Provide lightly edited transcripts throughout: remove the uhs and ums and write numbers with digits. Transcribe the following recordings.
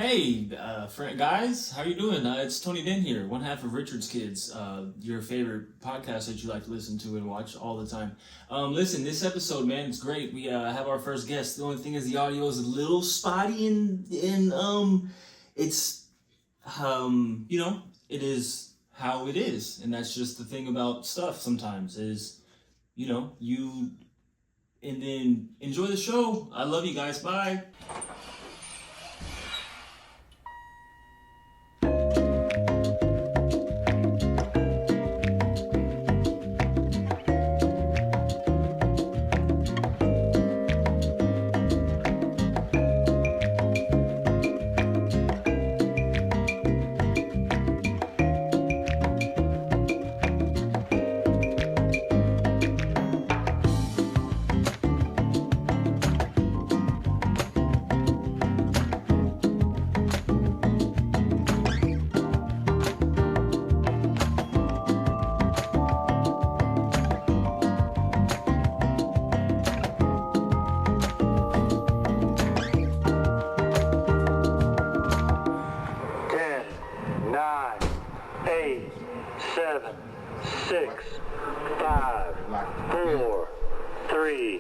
Hey, guys, how you doing? It's Tony Den here, one half of Richard's Kids, your favorite podcast that you like to listen to and watch all the time. Listen, this episode, man, it's great. We have our first guest. The only thing is the audio is a little spotty and it's it is how it is, and that's just the thing about stuff. Sometimes is, you and then enjoy the show. I love you guys. Bye.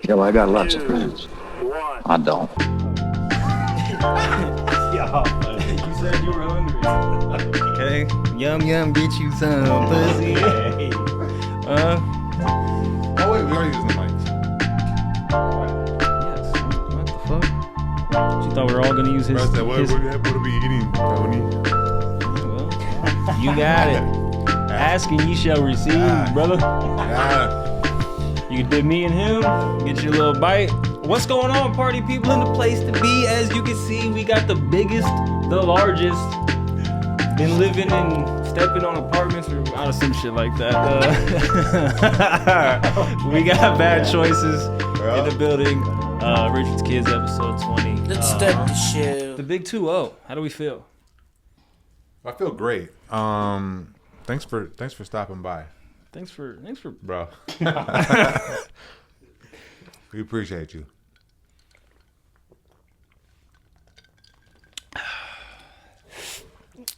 Yeah, well, I got lots of friends. I don't. You said you were hungry. Okay. Yum, yum, get you some pussy. Oh, wait, we already using the mics. Yes. What the fuck? You thought we were all going to use his... What are we eating, Tony? Well, you got it. Asking ye shall receive, brother. You can dip me and him, get you a little bite. What's going on, party people? In the place to be. As you can see, we got the biggest, the largest. Been living and stepping on apartments or out of some shit like that. We got Bad Choices in the building. Richard's Kids, episode 20. Let's start the show. The big 2-0. How do we feel? I feel great. Thanks for stopping by. Thanks for Bro. We appreciate you.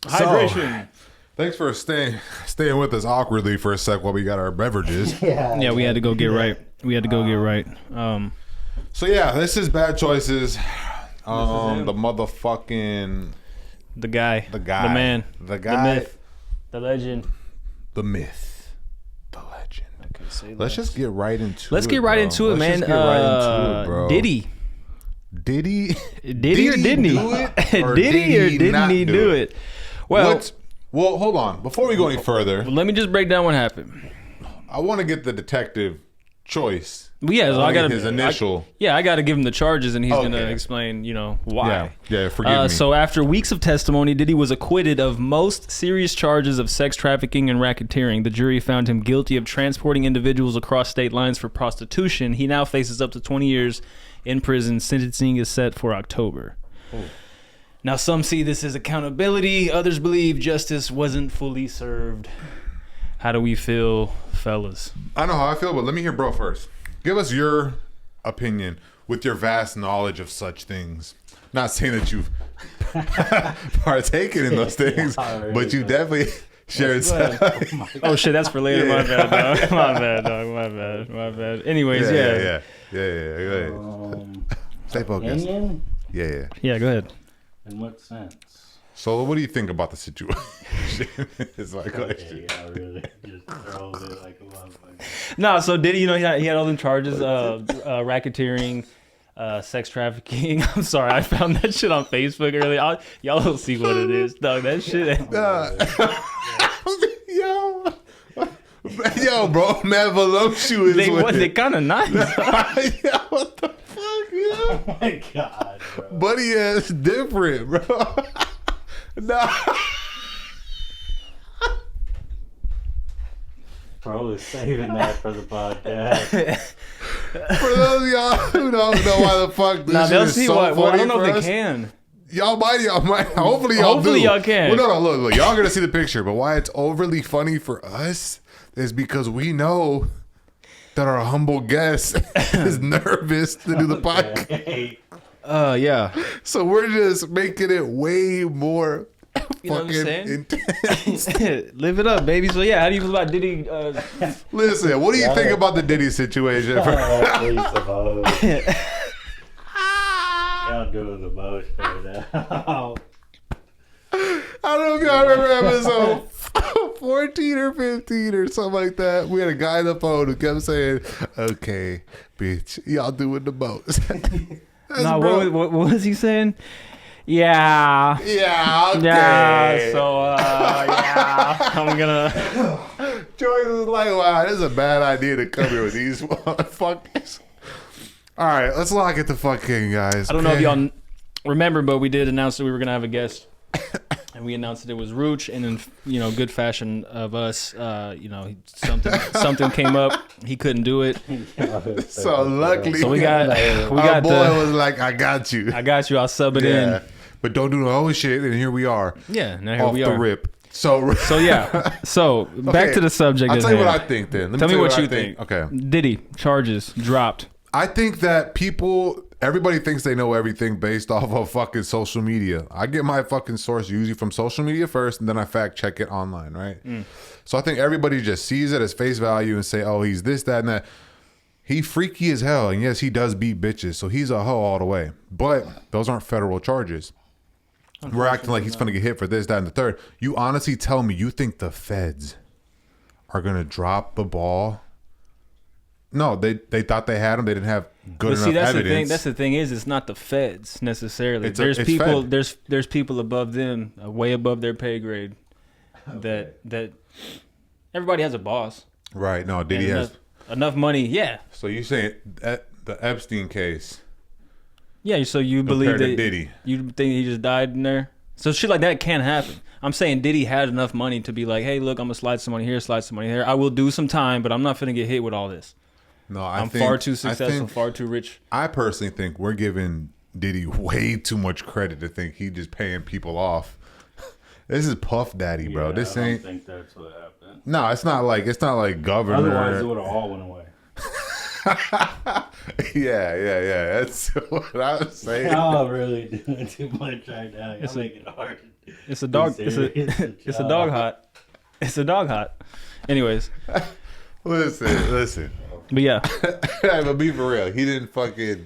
Hydration. Thanks for staying with us awkwardly for a sec while we got our beverages. Yeah, we had to go get right. So yeah, this is Bad Choices. The motherfucking The guy. the guy, The man. the guy, The myth. The legend. the myth, the legend. Okay, say Let's just get right into it. Let's get right into it, man. Let's just get right into it, bro. Diddy. Did he or didn't he? do it? Or Did he or didn't not he do it? Well, Well, hold on. Before we go any further, let me just break down what happened. I want to get the detective choice. Well, yeah, so I got his initial. I got to give him the charges, and he's Okay. gonna explain, why. Yeah. Forgive me. So after weeks of testimony, Diddy was acquitted of most serious charges of sex trafficking and racketeering. The jury found him guilty of transporting individuals across state lines for prostitution. He now faces up to 20 years in prison. Sentencing is set for October. Oh. Now, some see this as accountability. Others believe justice wasn't fully served. How do we feel, fellas? I know how I feel, but let me hear bro first. Give us your opinion with your vast knowledge of such things. Not saying that you've partaken in those things, but you definitely shared some. Oh shit, that's for later. Yeah. My bad, dog. My bad, dog. My bad. Anyways, yeah. Go ahead. Stay focused. Opinion? Yeah. Go ahead. In what sense? So, what do you think about the situation? Is my question. Okay, yeah, really. Just throw it like a motherfucker. No, so Diddy, he had all them charges, racketeering, sex trafficking. I'm sorry, I found that shit on Facebook earlier. Y'all don't see what it is, dog. That shit. Yo, bro, mad voluptuous. They kind of nice. Yeah, what the fuck, yo? Oh my god, bro. Buddy is different, bro. Nah. Probably saving that for the podcast. For those of y'all who don't know why the fuck this Now shit they'll is see so what. funny Well, I don't know for if us. they can. Y'all might. Hopefully y'all Hopefully do. y'all can. Well, no, look. Y'all gonna see the picture, but why it's overly funny for us is because we know that our humble guest is nervous to do the podcast. Okay. Yeah. So we're just making it way more You know what I'm fucking saying? intense. Live it up, baby. So yeah, how do you feel about Diddy? Listen, what do you think about the Diddy situation? Please, suppose. Y'all doing the most right now. I don't know if y'all remember episode 14 or 15 or something like that. We had a guy on the phone who kept saying, okay, bitch, y'all doing the most. No, what was he saying? Yeah. Yeah, okay. Yeah. So yeah, I'm gonna. Joyce was like, wow, this is a bad idea to come here with these motherfuckers. All right, let's lock it the fuck in, guys. I don't know if y'all remember, but we did announce that we were gonna have a guest. And we announced that it was Rooch, and in good fashion of us, something came up. He couldn't do it. So luckily, So we got our boy was like, I got you. I'll sub it in. But don't do no other shit, and here we are. Yeah, now here Off we the are. rip. So yeah. So back Okay, to the subject. I'll at tell you what hand. I think then. Let me Tell me what I you think. Okay. Diddy charges dropped. I think that everybody thinks they know everything based off of fucking social media. I get my fucking source usually from social media first, and then I fact check it online, right? So I think everybody just sees it as face value and say, oh, he's this, that, and that. He freaky as hell, and yes, he does beat bitches, so he's a hoe all the way. But those aren't federal charges. We're acting like he's gonna get hit for this, that, and the third. You honestly tell me you think the feds are gonna drop the ball? No, they thought they had him. They didn't have good enough that's evidence. the thing. That's the thing is, it's not the feds necessarily. It's there's people. Fed. There's people above them, way above their pay grade. That everybody has a boss. Right? No, Diddy And has. enough money. Yeah. So you saying that the Epstein case? Yeah. So you believe Compared to that Diddy. you think he just died in there? So shit like that can't happen. I'm saying Diddy had enough money to be like, hey, look, I'm gonna slide some money here, slide some money here. I will do some time, but I'm not finna get hit with all this. No, I'm far too successful, far too rich. I personally think we're giving Diddy way too much credit to think he just paying people off. This is Puff Daddy, bro. This ain't. I don't think that's what happened. No, it's not like governor. Otherwise, it would have all went away. yeah. That's what I'm saying. Y'all really doing too much right now. Y'all make it hard. It's a dog. Be serious. It's a dog hot. It's a dog hot. Anyways, Listen. but yeah, But be for real. He didn't pay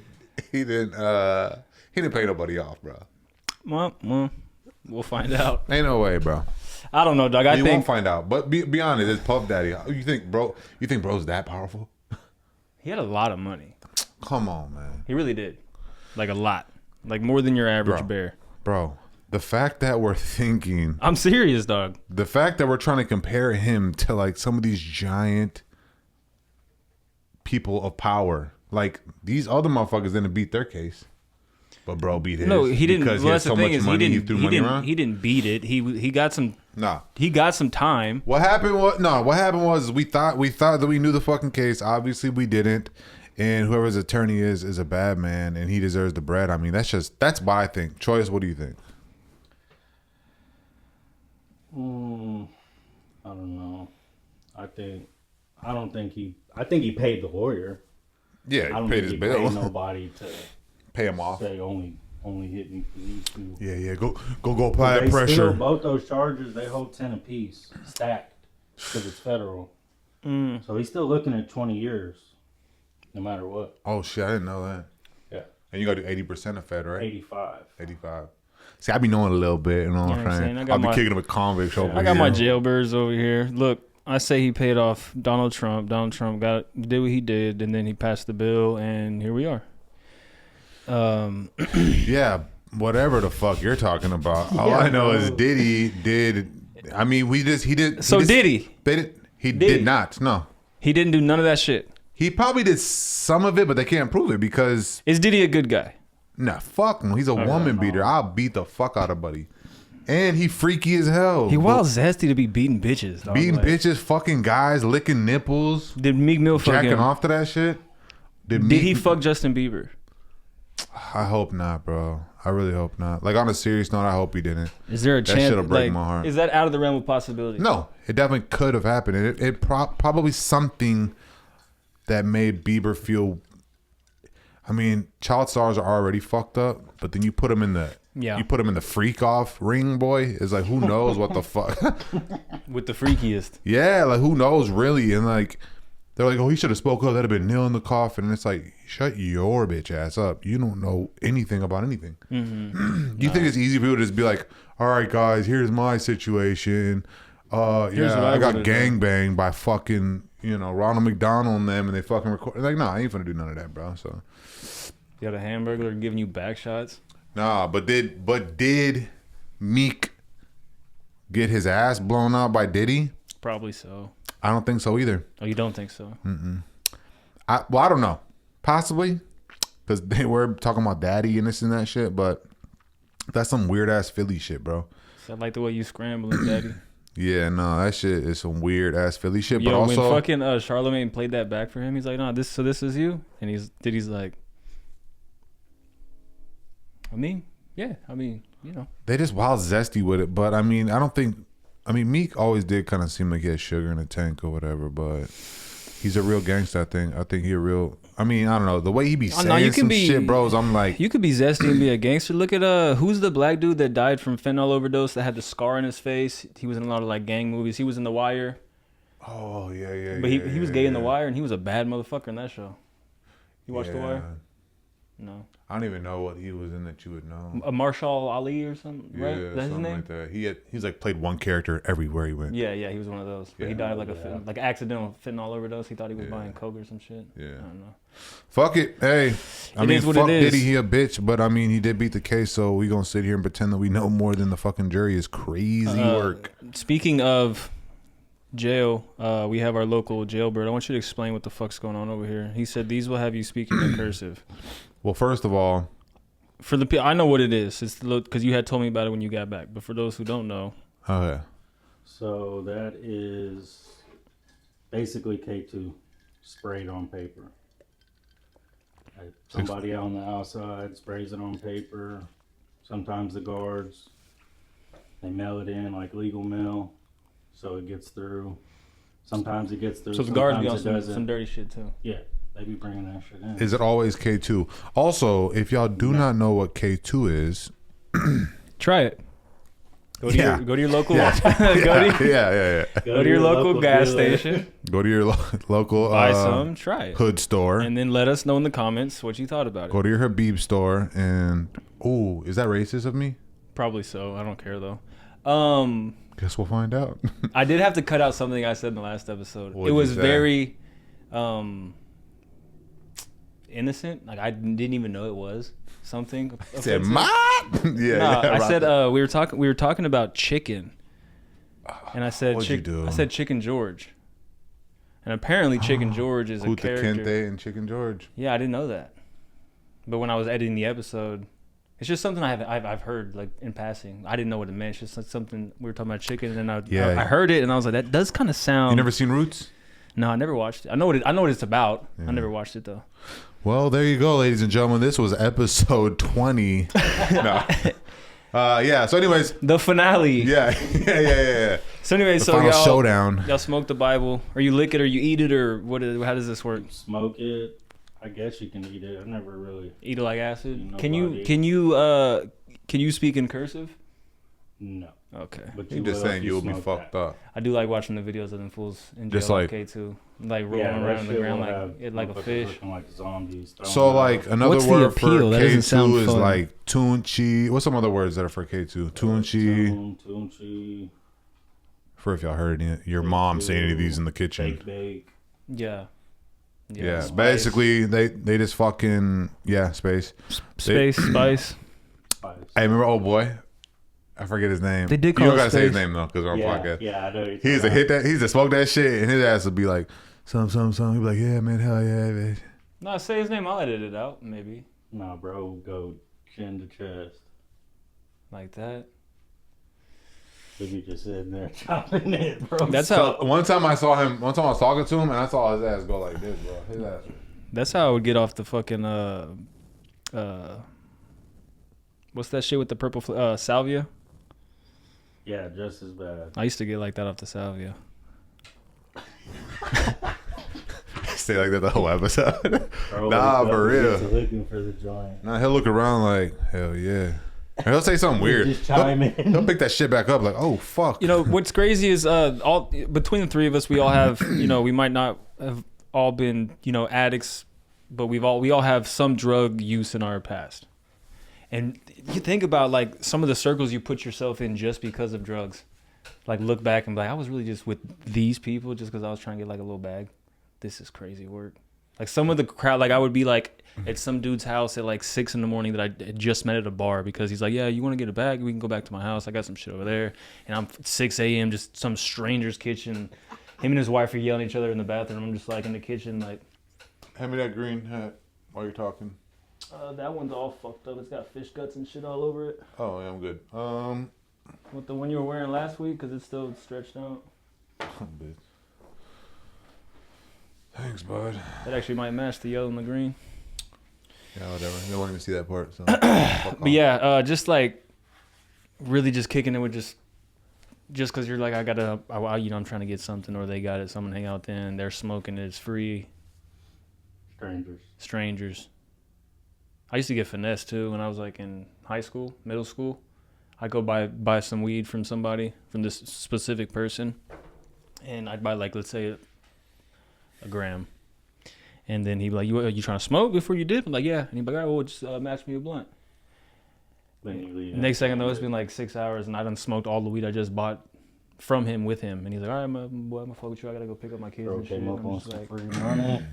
nobody off, bro. well, we'll find out. Ain't no way, bro. I don't know, dog. I You think won't find out. But be honest, it's Puff Daddy. You think bro's that powerful? he had a lot of money. Come on, man. He really did, like a lot, like more than your average bear. Bro, the fact that we're thinking, I'm serious, dog. the fact that we're trying to compare him to like some of these giant people of power, like these other motherfuckers didn't beat their case, but bro beat his. No, he didn't. Because Well, he had that's the so thing much is, money, he threw money didn't. around. He didn't beat it. He got some. Nah. He got some time. What happened was we thought that we knew the fucking case. Obviously we didn't. And whoever's attorney is a bad man and he deserves the bread. I mean, that's what I think. Choice, what do you think? I don't know. I think he paid the lawyer. Yeah, I don't he paid think his he bill. paid nobody to Pay him off. say only hit me for these two. Yeah. Go apply that They pressure. still, both those charges, they hold 10 apiece, stacked, because it's federal. So he's still looking at 20 years, no matter what. Oh shit, I didn't know that. Yeah, And you gotta do 80% of Fed, right? 85. 85. See, I be knowing a little bit, you know what I'm saying? I got I'll be my- kicking it with convicts over here. I got my jailbirds over here. Look, I say he paid off Donald Trump. Donald Trump did what he did, and then he passed the bill, and here we are. Yeah, whatever the fuck you're talking about. All I know is Diddy did. I mean, he did. So did he? He Did did he? not. No, He didn't do none of that shit. he probably did some of it, but they can't prove it because Is Diddy a good guy? nah, fuck him. He's a woman beater. I'll beat the fuck out of buddy, and he freaky as hell. He wild zesty to be beating bitches. Dog. beating Like, bitches, fucking guys, licking nipples, Did Meek Mill fuck jacking him? off to that shit. Did he fuck Justin Bieber? I hope not, bro. I really hope not. Like on a serious note, I hope he didn't. Is there a That chance? shit'll break like, my heart. Is that out of the realm of possibility? No, it definitely could have happened. It probably something that made Bieber feel. I mean, child stars are already fucked up, but then you put them in the freak off ring, boy. It's like, who knows what the fuck? With the freakiest. Yeah, like who knows really? And like they're like, oh, he should have spoke up. That'd have been nail in the coffin. And it's like, shut your bitch ass up. You don't know anything about anything. Do you think it's easy for people to just be like, all right, guys, here's my situation. I got gangbanged by fucking, Ronald McDonald and them, and they fucking record. Like, nah, I ain't finna do none of that, bro. So You got a hamburger giving you back shots? nah, but did Meek get his ass blown out by Diddy? Probably so. I don't think so either. Oh, you don't think so? I don't know. Possibly, because they were talking about daddy and this and that shit, but that's some weird ass Philly shit, bro. So I like the way you scrambling, daddy. Yeah, no, that shit is some weird ass Philly shit. Yo, but also, when fucking Charlamagne played that back for him, he's like, "No, this is you," and he's like, they just wild zesty with it. But I mean, Meek always did kind of seem like he had sugar in the tank or whatever. But he's a real gangster. I think he a real. I mean, I don't know the way he be saying shit, bros. I'm like, you could be zesty and be a gangster. Look at who's the black dude that died from fentanyl overdose that had the scar in his face? He was in a lot of like gang movies. He was in The Wire. oh yeah. But he was gay in The Wire, and he was a bad motherfucker in that show. You watched The Wire? No. I don't even know what he was in that you would know. A Marshall Ali or something, right? Yeah, That's his something name? like that. He's like played one character everywhere he went. Yeah, he was one of those. But he died of like accidental fentanyl overdose. He thought he was buying coke or some shit. Yeah. I don't know. Fuck it. Hey, It is what it is. Diddy, he a bitch, but I mean, he did beat the case, so we gonna sit here and pretend that we know more than the fucking jury is crazy work. Speaking of jail, we have our local jailbird. I want you to explain what the fuck's going on over here. He said these will have you speaking in cursive. Well, first of all, For the I know what it is. It's because you had told me about it when you got back. But for those who don't know, okay. So that is basically K2 sprayed on paper. Like somebody out on the outside sprays it on paper. Sometimes the guards, they mail it in like legal mail, so it gets through. Sometimes it gets through. so the guards be on sometimes some dirty shit too. Yeah, they be bringing that shit in. Is it always K2? Also, if y'all do not know what K2 is, Try it. Go to Yeah. your local. yeah, Go to your local gas dealer. station. Go to your local Buy some. Try it. hood store. And then let us know in the comments what you thought about it. Go to your Habib store and is that racist of me? Probably so. I don't care though. Guess we'll find out. I did have to cut out something I said in the last episode. What'd It was you say? very innocent. Like I didn't even know it was something. Said offensive. ma. No, I right. said we were talking about chicken, and I said What'd you do? I said Chicken George, and apparently Chicken George is a Kuta character. Kente and Chicken George. Yeah, I didn't know that, but when I was editing the episode, it's just something I've heard like in passing. I didn't know what it meant. It's just like something we were talking about chicken, and I heard it, and I was like, that does kind of sound. You never seen Roots? No, I never watched it. I know what it's about. I never watched it though. Well, there you go, ladies and gentlemen. This was episode 20. No. So anyways, The finale. yeah. So anyway, The so final y'all showdown. y'all smoke the Bible, or you lick it, or you eat it, or how does this work? Smoke it. I guess you can eat it. I've never really. Eat it like acid? Nobody. Can you speak in cursive? No. Okay. But You're will just if saying you you'll be smoke fucked that. up. I do like watching the videos of them fools in jail Just like- K2, like rolling Yeah, that around on the shit ground will like have like a motherfuckers fish. looking like zombies. So like another What's the word for appeal? That doesn't sound K2 is fun. like tunchi. What's some other words that are for K2? Tunchi. Tunchi, For if y'all heard it, your mom say any of these in the kitchen. bake. Yeah. Yeah, Spice. basically they just fucking space. Space, spice. Spice. Hey, remember old boy? I forget his name. They did You call don't it gotta say his Space. name though, because we're on podcast. Yeah, I know. He's a hit that. He's a smoke that shit, and his ass would be like, some. He'd be like, yeah, man, hell yeah, man. No, say his name. I'll edit it out. Maybe Nah, bro, go chin to chest. like that. If you just sitting there chopping it, bro. That's So how. one time I was talking to him, and I saw his ass go like this, bro. His ass. That's how I would get off the fucking what's that shit with the purple salvia? Yeah, just as bad. I used to get like that off the salvia. stay like that the whole episode. Bro, Nah, wake up for and real. get to looking for the joint. Nah, he'll look around like, hell yeah. Or he'll say something weird. Just chime in. He'll pick that shit back up like, oh fuck. You know what's crazy is all between the three of us, we all have we might not have all been addicts, but we all have some drug use in our past. And you think about like some of the circles you put yourself in just because of drugs. Like look back and be like, I was really just with these people just because I was trying to get like a little bag. This is crazy work. Like some of the crowd, like I would be like at some dude's house at like 6 a.m. that I had just met at a bar because he's like, yeah, you want to get a bag? We can go back to my house. I got some shit over there. And I'm 6 a.m. just some stranger's kitchen. Him and his wife are yelling at each other in the bathroom. I'm just like in the kitchen like. Hand me that green hat while you're talking. That one's all fucked up. It's got fish guts and shit all over it. Oh yeah, I'm good. With the one you were wearing last week because it's still stretched out. Bitch. Thanks, bud. That actually might match the yellow and the green. Yeah, whatever. You don't want to even see that part. So. But yeah, just like really just kicking it with just because you're like, I'm trying to get something, or they got it, someone hang out then, they're smoking it, it's free. Strangers. I used to get finessed too when I was like in high school, middle school. I'd go buy some weed from somebody, from this specific person, and I'd buy like, let's say a gram. And then he'd be like, you trying to smoke before you dip? I'm like, yeah. And he'd be like, all right, well, just match me a blunt. Next second though, it's been like 6 hours and I done smoked all the weed I just bought from him with him. And he's like, all right, I'm gonna fuck with you. I gotta go pick up my kids and shit. Came up I'm on just some like, free money.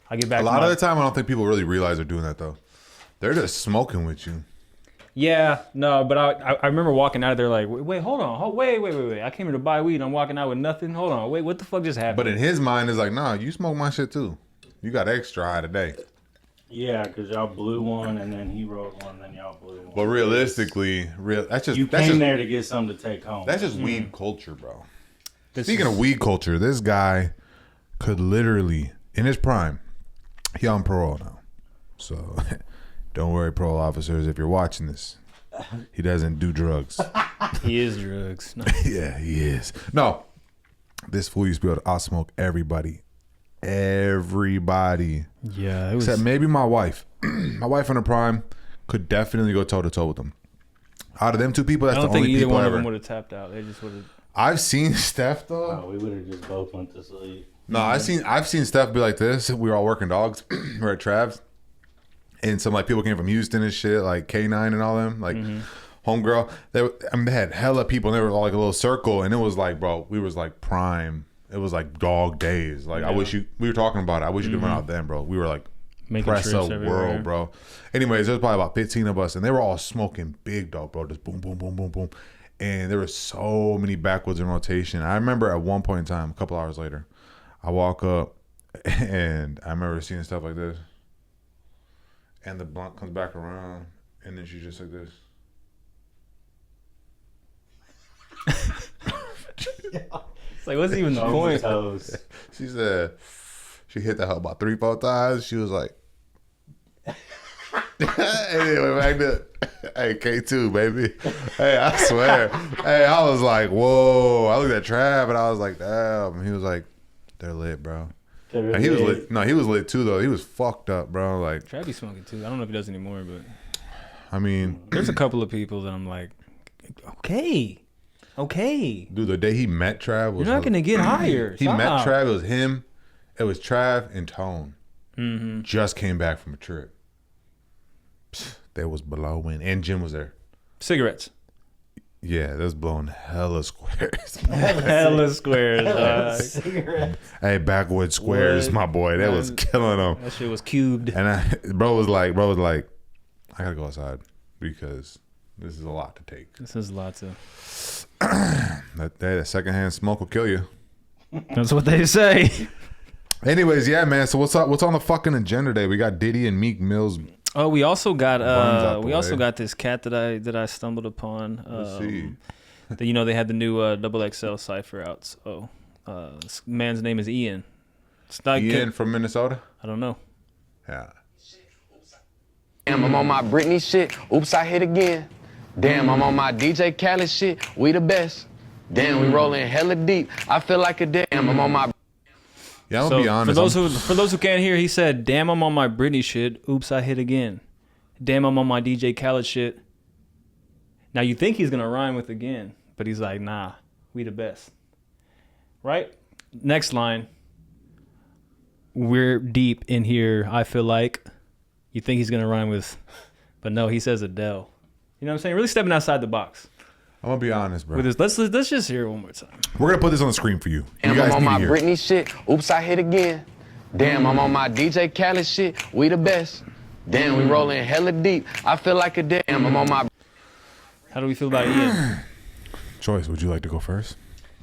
I get back A to lot my, of the time, I don't think people really realize they're doing that though. They're just smoking with you. Yeah, no, but I remember walking out of there like, wait, hold on, wait. I came here to buy weed. I'm walking out with nothing. Hold on, wait, what the fuck just happened? But in his mind, it's like, nah, you smoke my shit too. You got extra high today. Yeah, because y'all blew one and then he rolled one, then y'all blew one. But realistically, that's just You that's came just, there to get something to take home. That's just weed culture, bro. This Speaking is- of weed culture, this guy could literally, in his prime, he on parole now. So don't worry, parole officers, if you're watching this. He doesn't do drugs. he is drugs. No. Yeah, he is. No, this fool used to be able to outsmoke everybody. Everybody. Yeah, it was. Except maybe my wife. My wife in her prime could definitely go toe to toe with him. Out of them two people, I that's the don't think only either people one of ever. them would have tapped out. They just would have. I've seen Steph though. Oh, we would have just both went to sleep. No, I've seen Steph be like this. We were all working dogs. We're at Trav's. And some like people came from Houston and shit, like K9 and all them, like homegirl. They had hella people and they were all like a little circle. And it was like, bro, we was like prime. It was like dog days. Like I wish we were talking about it. I wish you could run out then, bro. We were like Making press trips a everywhere. world, bro. Anyways, there was probably about 15 of us and they were all smoking big dog, bro. Just boom, boom, boom, boom, boom. And there were so many backwoods in rotation. I remember at one point in time, a couple hours later, I walk up and I remember seeing stuff like this. And the blunt comes back around, and then she's just like this. It's like, what's even the point? Toes. She said she hit the hell about 3-4 times. She was like, and then went back to, hey, K2, baby. Hey, I swear. Hey, I was like, whoa. I looked at Trav, and I was like, damn. And he was like, they're lit, bro. And he was lit. No, he was lit too, though. He was fucked up, bro. Like, Trav be smoking too. I don't know if he does anymore, but I mean, there's a couple of people that I'm like, okay. dude, the day he met Trav was You're not gonna get higher. He met Stop. Trav. It was him. It was Trav and Tone. Mm-hmm. Just came back from a trip. Psst, they was blowing, and Jim was there. Cigarettes. Yeah, they was blowing hella squares. Hella squares. Cigarettes. Hey, backwoods squares, What? my boy. That was Man. killing them. That shit was cubed. And bro was like, I gotta go outside because this is a lot to take. This is lots of. That secondhand smoke will kill you. That's what they say. Anyways, yeah, man. So what's up? What's on the fucking agenda today? We got Diddy and Meek Mill's. Oh, we also got Buns out the way. this cat that I stumbled upon. Let's see. They had the new double XL cipher out. So this man's name is Ian. It's not Ian from Minnesota. I don't know. Yeah. Damn, I'm on my Britney shit. Oops, I hit again. Damn, I'm on my DJ Khaled shit. We the best. Damn, we rolling hella deep. I feel like a damn. I'm on my. Yeah, I'm gonna be honest. For those who can't hear, he said, "Damn, I'm on my Britney shit. Oops, I hit again. Damn, I'm on my DJ Khaled shit." Now you think he's gonna rhyme with again, but he's like, "Nah, we the best." Right? Next line. We're deep in here. I feel like. You think he's gonna rhyme with, but no, he says Adele. You know what I'm saying? Really stepping outside the box. I'm gonna be honest, bro. With this, let's just hear it one more time. We're gonna put this on the screen for you. You Damn, guys I'm on need my to hear it. Britney shit. Oops, I hit again. Damn, I'm on my DJ Khaled shit. We the best. Damn, we rolling hella deep. I feel like a damn. I'm on my. How do we feel about Ian? Choice, would you like to go first?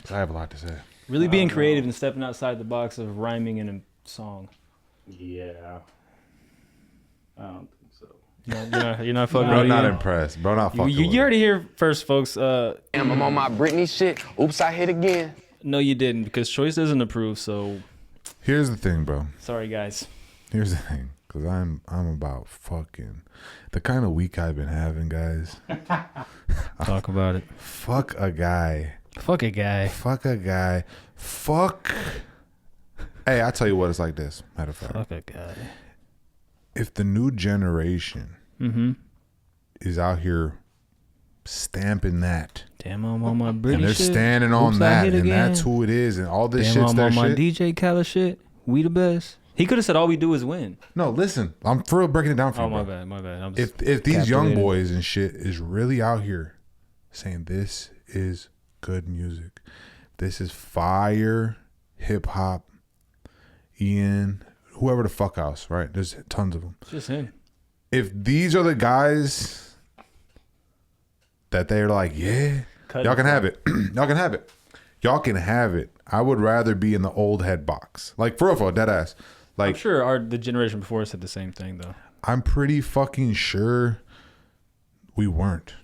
'Cause I have a lot to say. Really being creative and stepping outside the box of rhyming in a song. Yeah. I don't think so. You're not fucking Bro, with not Ian? impressed. Bro, not fucking with You it. already hear first, folks. Damn, I'm on my Britney shit. Oops, I hit again. No, you didn't, because Choice doesn't approve. So Here's the thing, bro. sorry, guys. Here's the thing. Because I'm about fucking... The kind of week I've been having, guys. Talk about it. Fuck a guy. Fuck a guy. Fuck a guy. Fuck... Hey, I tell you what, it's like this. Matter of fact. Fuck a guy. If the new generation Mm-hmm. is out here stamping that, Damn, I'm on my Britney and they're shit. standing on Oops, I that, hit and again. that's who it is, and all this Damn, shit's I'm their on my shit. DJ Khaled shit. We the best. He could have said all we do is win. No, listen, I'm for real breaking it down for Oh, you, my bro. bad, my bad. I'm If these young captivated. boys and shit is really out here saying this is good music, this is fire hip hop, Ian, whoever the fuck else, right? There's tons of them. It's just him. If these are the guys that they're like, yeah, Cut y'all it. can have it. Y'all can have it. Y'all can have it. I would rather be in the old head box. Like, for real, dead ass. I'm Like, sure the generation before us said the same thing, though. I'm pretty fucking sure we weren't.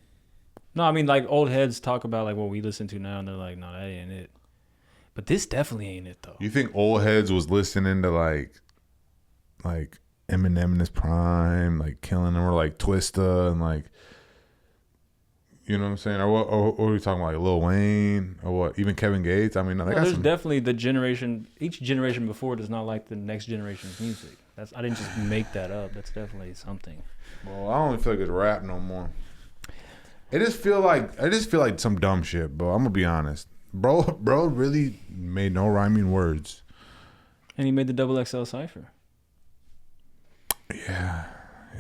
No, I mean, like, old heads talk about, like, what we listen to now, and they're like, no, that ain't it. But this definitely ain't it, though. You think old heads was listening to like Eminem in his prime, like Killing Him, or like Twista, and like, you know what I'm saying? Or what are we talking about, like Lil Wayne, or what? Even Kevin Gates? I mean, they No, got there's some. definitely the generation, each generation before does not like the next generation's music. I didn't just make that up. That's definitely something. Well, I don't even feel like it's rap no more. I just feel like some dumb shit, bro. I'm gonna be honest. Bro really made no rhyming words. And he made the Double XL Cypher. Yeah,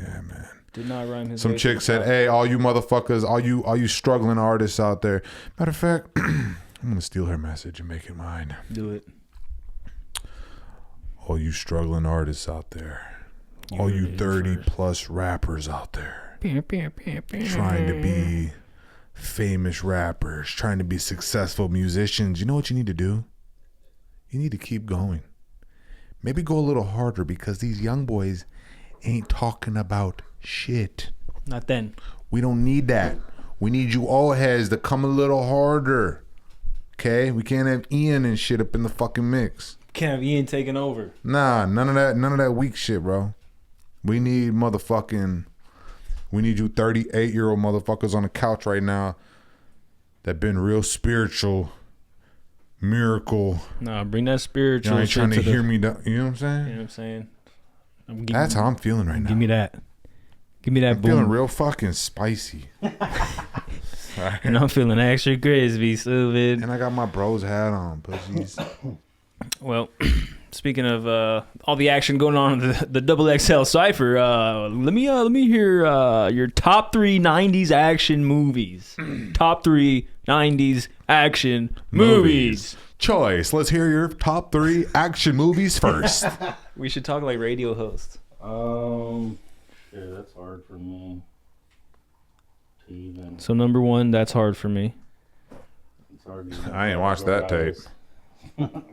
man. Did not rhyme his Some way chick to the said, top. "Hey, all you motherfuckers, all you struggling artists out there." Matter of fact, I'm gonna steal her message and make it mine. Do it. All you struggling artists out there, all you heard it 30 first. plus rappers out there, trying to be famous rappers, trying to be successful musicians. You know what you need to do? You need to keep going. Maybe go a little harder, because these young boys ain't talking about shit. Not then. We don't need that. We need you old heads to come a little harder. Okay? We can't have Ian and shit up in the fucking mix. Can't have Ian taking over. Nah, none of that weak shit, bro. We need you 38-year-old motherfuckers on the couch right now that been real spiritual, miracle. Nah, bring that spiritual Y'all ain't shit trying to the- hear me down. You know what I'm saying? You know what I'm saying? That's how I'm feeling right now. Give me that. Give me that I'm feeling boom. real fucking spicy. And I'm feeling extra crispy, stupid. And I got my bros hat on, pussies. Well, speaking of all the action going on in the Double XL Cypher, let me hear your top 3 '90s action movies. Top 3 '90s action movies. Choice. Let's hear your top 3 action movies first. We should talk like radio hosts. Shit, that's hard for me to even. So number 1, that's hard for me. It's hard to even I ain't watched that tape. categorize.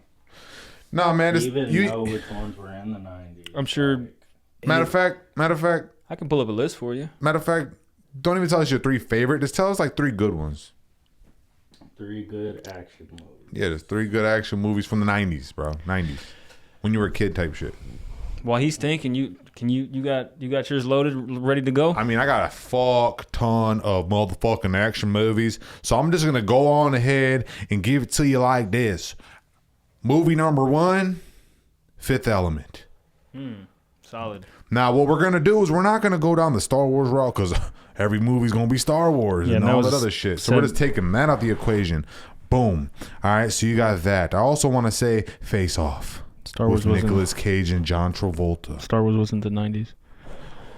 No, man. It's, Even you, know which ones were in the 90s. I'm sure. Like, matter of fact, I can pull up a list for you. don't even tell us your 3 favorite. Just tell us like 3 good ones. 3 good action movies. Yeah, there's 3 good action movies from the 90s, bro. 90s. When you were a kid type shit. While he's thinking, you got yours loaded, ready to go? I mean, I got a fuck ton of motherfucking action movies. So I'm just going to go on ahead and give it to you like this. Movie number 1, Fifth Element. Solid. Now, what we're going to do is we're not going to go down the Star Wars route because every movie's going to be Star Wars and all that other shit. So we're just taking that out the equation. Boom. All right, so you got that. I also want to say Face Off. Star Wars with Nicolas Cage and John Travolta. Star Wars wasn't the 90s.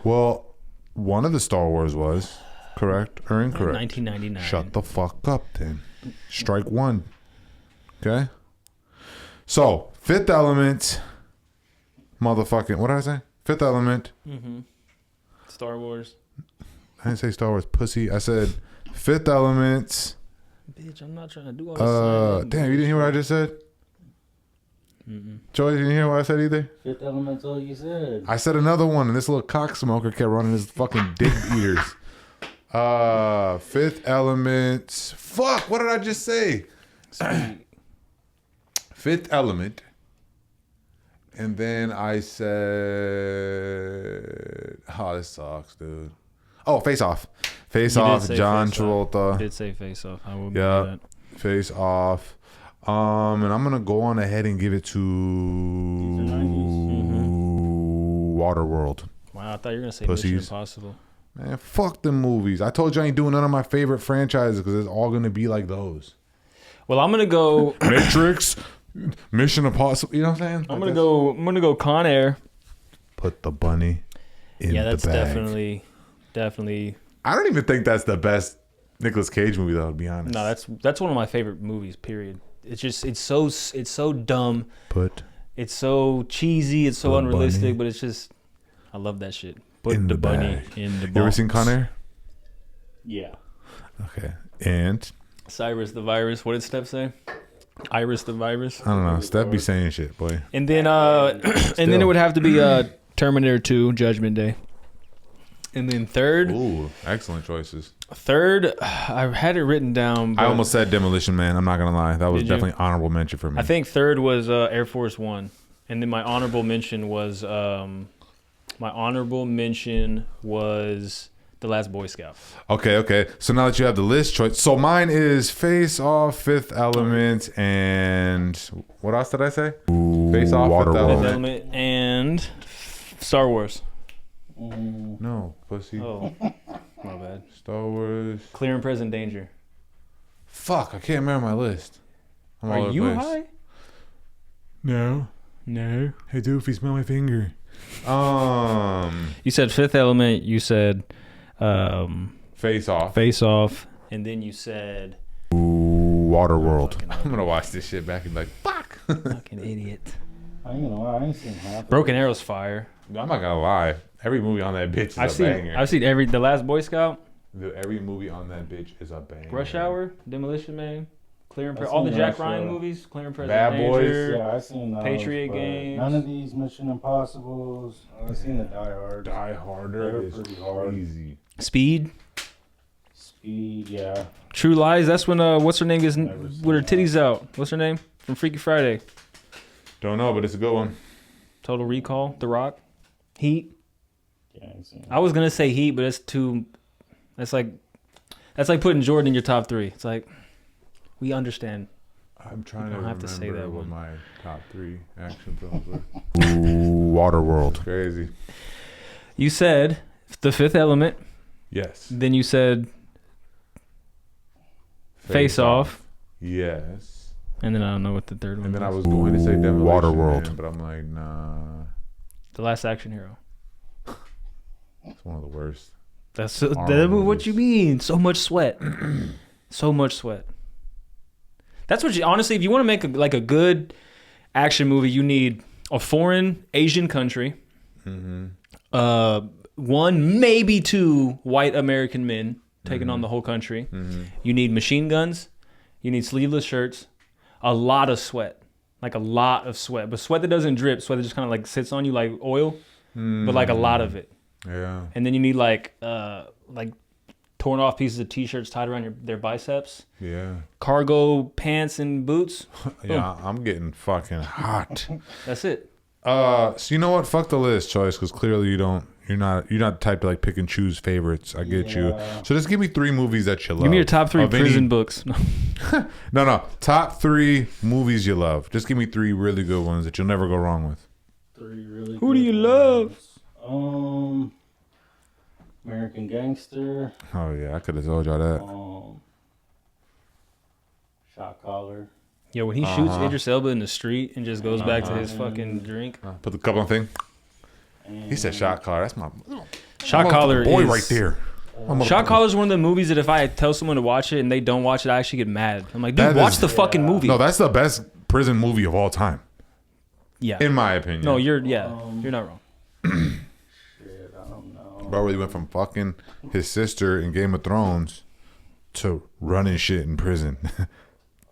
Well, one of the Star Wars was, correct or incorrect? 1999. Shut the fuck up then. Strike one. Okay? So, Fifth Element, motherfucking, what did I say? Fifth Element. Star Wars. I didn't say Star Wars, pussy. I said Fifth Element. Bitch, I'm not trying to do all this. Damn, you didn't hear what I just said? Joey, you didn't hear what I said either? Fifth Element's all you said. I said another one, and this little cock smoker kept running his fucking dick ears. Fifth Element. Fuck, what did I just say? Fifth Element. And then I said, oh, this sucks, dude. Oh, Face Off. Face Off, John Travolta. I did say Face Off. I will give Yeah, that. Face Off. And I'm gonna go on ahead and give it to Waterworld. Wow, I thought you were going to say Pussies. Mission Impossible. Man, fuck them movies. I told you I ain't doing none of my favorite franchises because it's all gonna be like those. Well, I'm going to go... Matrix, Mission Impossible. You know what I'm saying? I'm gonna go Con Air. Put the bunny in the bag. Yeah, that's definitely. I don't even think that's the best Nicolas Cage movie, though, to be honest. No, that's one of my favorite movies. Period. It's just it's so dumb. It's so cheesy. It's so the unrealistic. bunny But it's just I love that shit. Put in the the bunny bag. in the box. You ever seen Con Air? Yeah. Okay. And Cyrus the Virus. What did Steph say? Iris the Virus. I don't know. Steph be saying shit, boy. And then it would have to be Terminator 2 Judgment Day. And then third, Ooh, excellent choices. I had it written down. But I almost said Demolition Man. I'm not gonna lie. That was Did you? definitely honorable mention for me. I think third was Air Force One, and then my honorable mention was The Last Boy Scout. Okay. So now that you have the list choice, so mine is Face Off, Fifth Element, and what else did I say? Face Off, Fifth Fifth Element. Element and Star Wars. No, pussy. Oh, my bad. Star Wars. Clear and Present Danger. Fuck, I can't remember my list. I'm all over Are the you place. high? No. Hey, Doofy, smell my finger. You said Fifth Element. You said Face Off. Face Off, and then you said Waterworld. I'm gonna watch this shit back and be like, fuck. fucking idiot. I ain't gonna lie, I ain't seen half. Broken Arrow's fire. I'm not gonna lie. Every movie on that bitch is a banger. I've seen The Last Boy Scout, Dude, every movie on that bitch is a banger. Rush Hour, Demolition Man, Clear and I've all the seen Jack Rush Ryan Hour. movies, Clear and Present Bad Boys. Danger. Yeah, I seen those, Patriot but Games. None of these Mission Impossibles. I seen the Die Hard. Die Harder They're is pretty hard. crazy. Speed, Speed, yeah. True Lies. That's when what's her name is Never with seen her that. titties out. What's her name from Freaky Friday? Don't know, but it's a good one. Total Recall. The Rock. Heat. Yeah, I ain't seen I was gonna say Heat, but it's too. That's like putting Jordan in your top three. It's like we understand. I'm trying You to don't have to say remember that what one. my top 3 action films were. Ooh, Waterworld. Crazy. You said The Fifth Element. Yes. Then you said Face Off. Yes. And then I don't know what the third one And then I was. was going to say Demolition Waterworld. Man, but I'm like, nah. The Last Action Hero. It's one of the worst. That's Horrible what you movies. mean. So much sweat. So much sweat. That's what you honestly. If you want to make a good action movie, you need a foreign Asian country, one maybe two white American men taking on the whole country. You need machine guns. You need sleeveless shirts. A lot of sweat, like a lot of sweat, but sweat that doesn't drip. Sweat that just kind of like sits on you like oil, but like a lot of it. Yeah. And then you need like torn off pieces of t-shirts tied around their biceps, Yeah. cargo pants and boots. Yeah, I'm getting fucking hot. That's it. So you know what? Fuck the list, Choice, because clearly you're not the type to like pick and choose favorites. I get you. So just give me 3 movies that you love. Give me your top 3 Of any- prison books. No. Top 3 movies you love. Just give me 3 really good ones that you'll never go wrong with. 3 really. Who do good you love? ones. American Gangster. Oh yeah, I could have told y'all that. Shot Caller. Yo, when he shoots Idris Elba in the street and just goes back to his fucking drink. Put the cup on thing. And He said shot caller. That's my Shot Caller boy is right there. Shot Caller is one of the movies that if I tell someone to watch it and they don't watch it, I actually get mad. I'm like, dude, That watch is- the fucking movie. No, that's the best prison movie of all time, yeah. in my opinion. No, you're not wrong. shit, I don't know. Bro really went from fucking his sister in Game of Thrones to running shit in prison.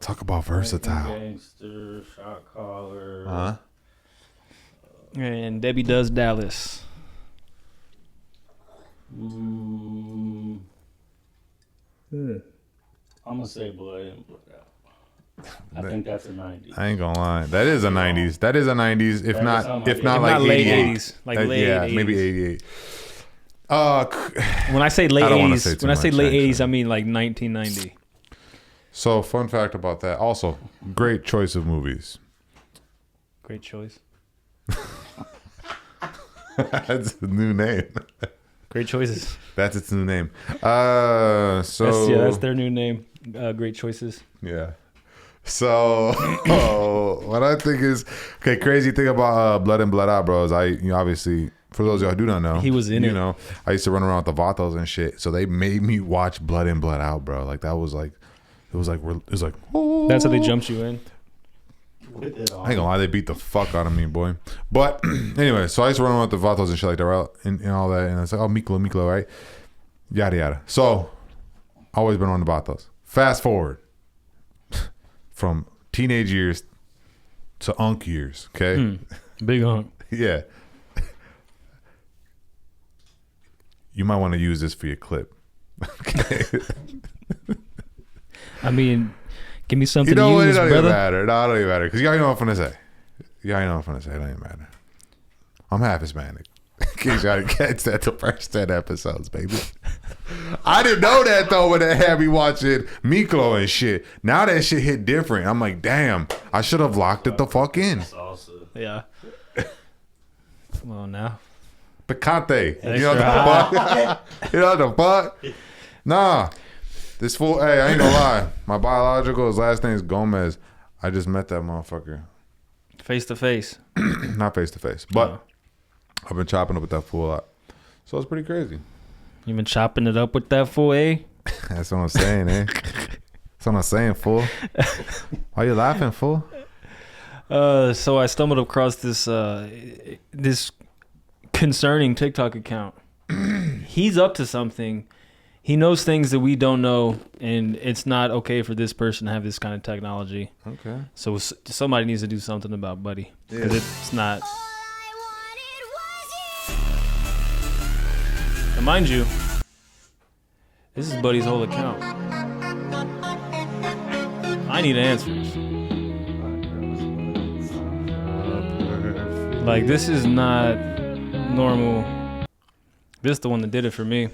Talk about versatile. Gangster, Shot Caller. Huh? And Debbie Does Dallas. I'm gonna say Blood In, Blood Out. I think that's a 90s. I ain't gonna lie. That is a 90s. That is a 90s. If That not, is something if not like- like If not late 88. 80s, like late yeah, 80s. maybe 88. When I say late I don't wanna 80s, say too when I say much, late actually. 80s, I mean like 1990. So, fun fact about that. Also, great choice of movies. Great choice. That's the new name. Great choices. That's its new name. So That's their new name. Great choices. yeah. So what I think is crazy thing about Blood In, Blood Out, bro, is obviously, for those of y'all who do not know, He was in it. You know, I used to run around with the vatos and shit. So they made me watch Blood In, Blood Out, bro. Like that was like, it was like oh. That's how they jumped you in. With it I ain't gonna lie, they beat the fuck out of me, boy. But anyway, so I used to run around with the vatos and shit like that, right? And all that. And it's like, oh, Miklo, right? Yada, yada. So, always been on the vatos. Fast forward from teenage years to unk years, okay? Big hunk. Yeah. You might want to use this for your clip. Okay. I mean, give me something You know to what? It use, don't even brother. matter. No, it don't even matter. Because y'all know what I'm finna say. Y'all know what I'm finna say. It don't even matter. I'm half Hispanic. In case y'all didn't catch that the first 10 episodes, baby. I didn't know that, though, when they had me watching Miklo and shit. Now that shit hit different. I'm like, damn, I should have locked it the fuck in. Salsa. Yeah. Come on now. Picante. You know what the fuck? You know what the fuck? Nah. This fool, hey, I ain't gonna lie. My biological, his last name is Gomez. I just met that motherfucker. Face to face. Not face to face, but I've been chopping up with that fool a lot. So it's pretty crazy. You been chopping it up with that fool, eh? That's what I'm saying, eh? That's what I'm saying, fool. Why you laughing, fool? So I stumbled across this this concerning TikTok account. He's up to something. He knows things that we don't know, and it's not okay for this person to have this kind of technology. Okay. So somebody needs to do something about Buddy, because it's not. And mind you, this is Buddy's whole account. I need answers. Like, this is not normal. This is the one that did it for me.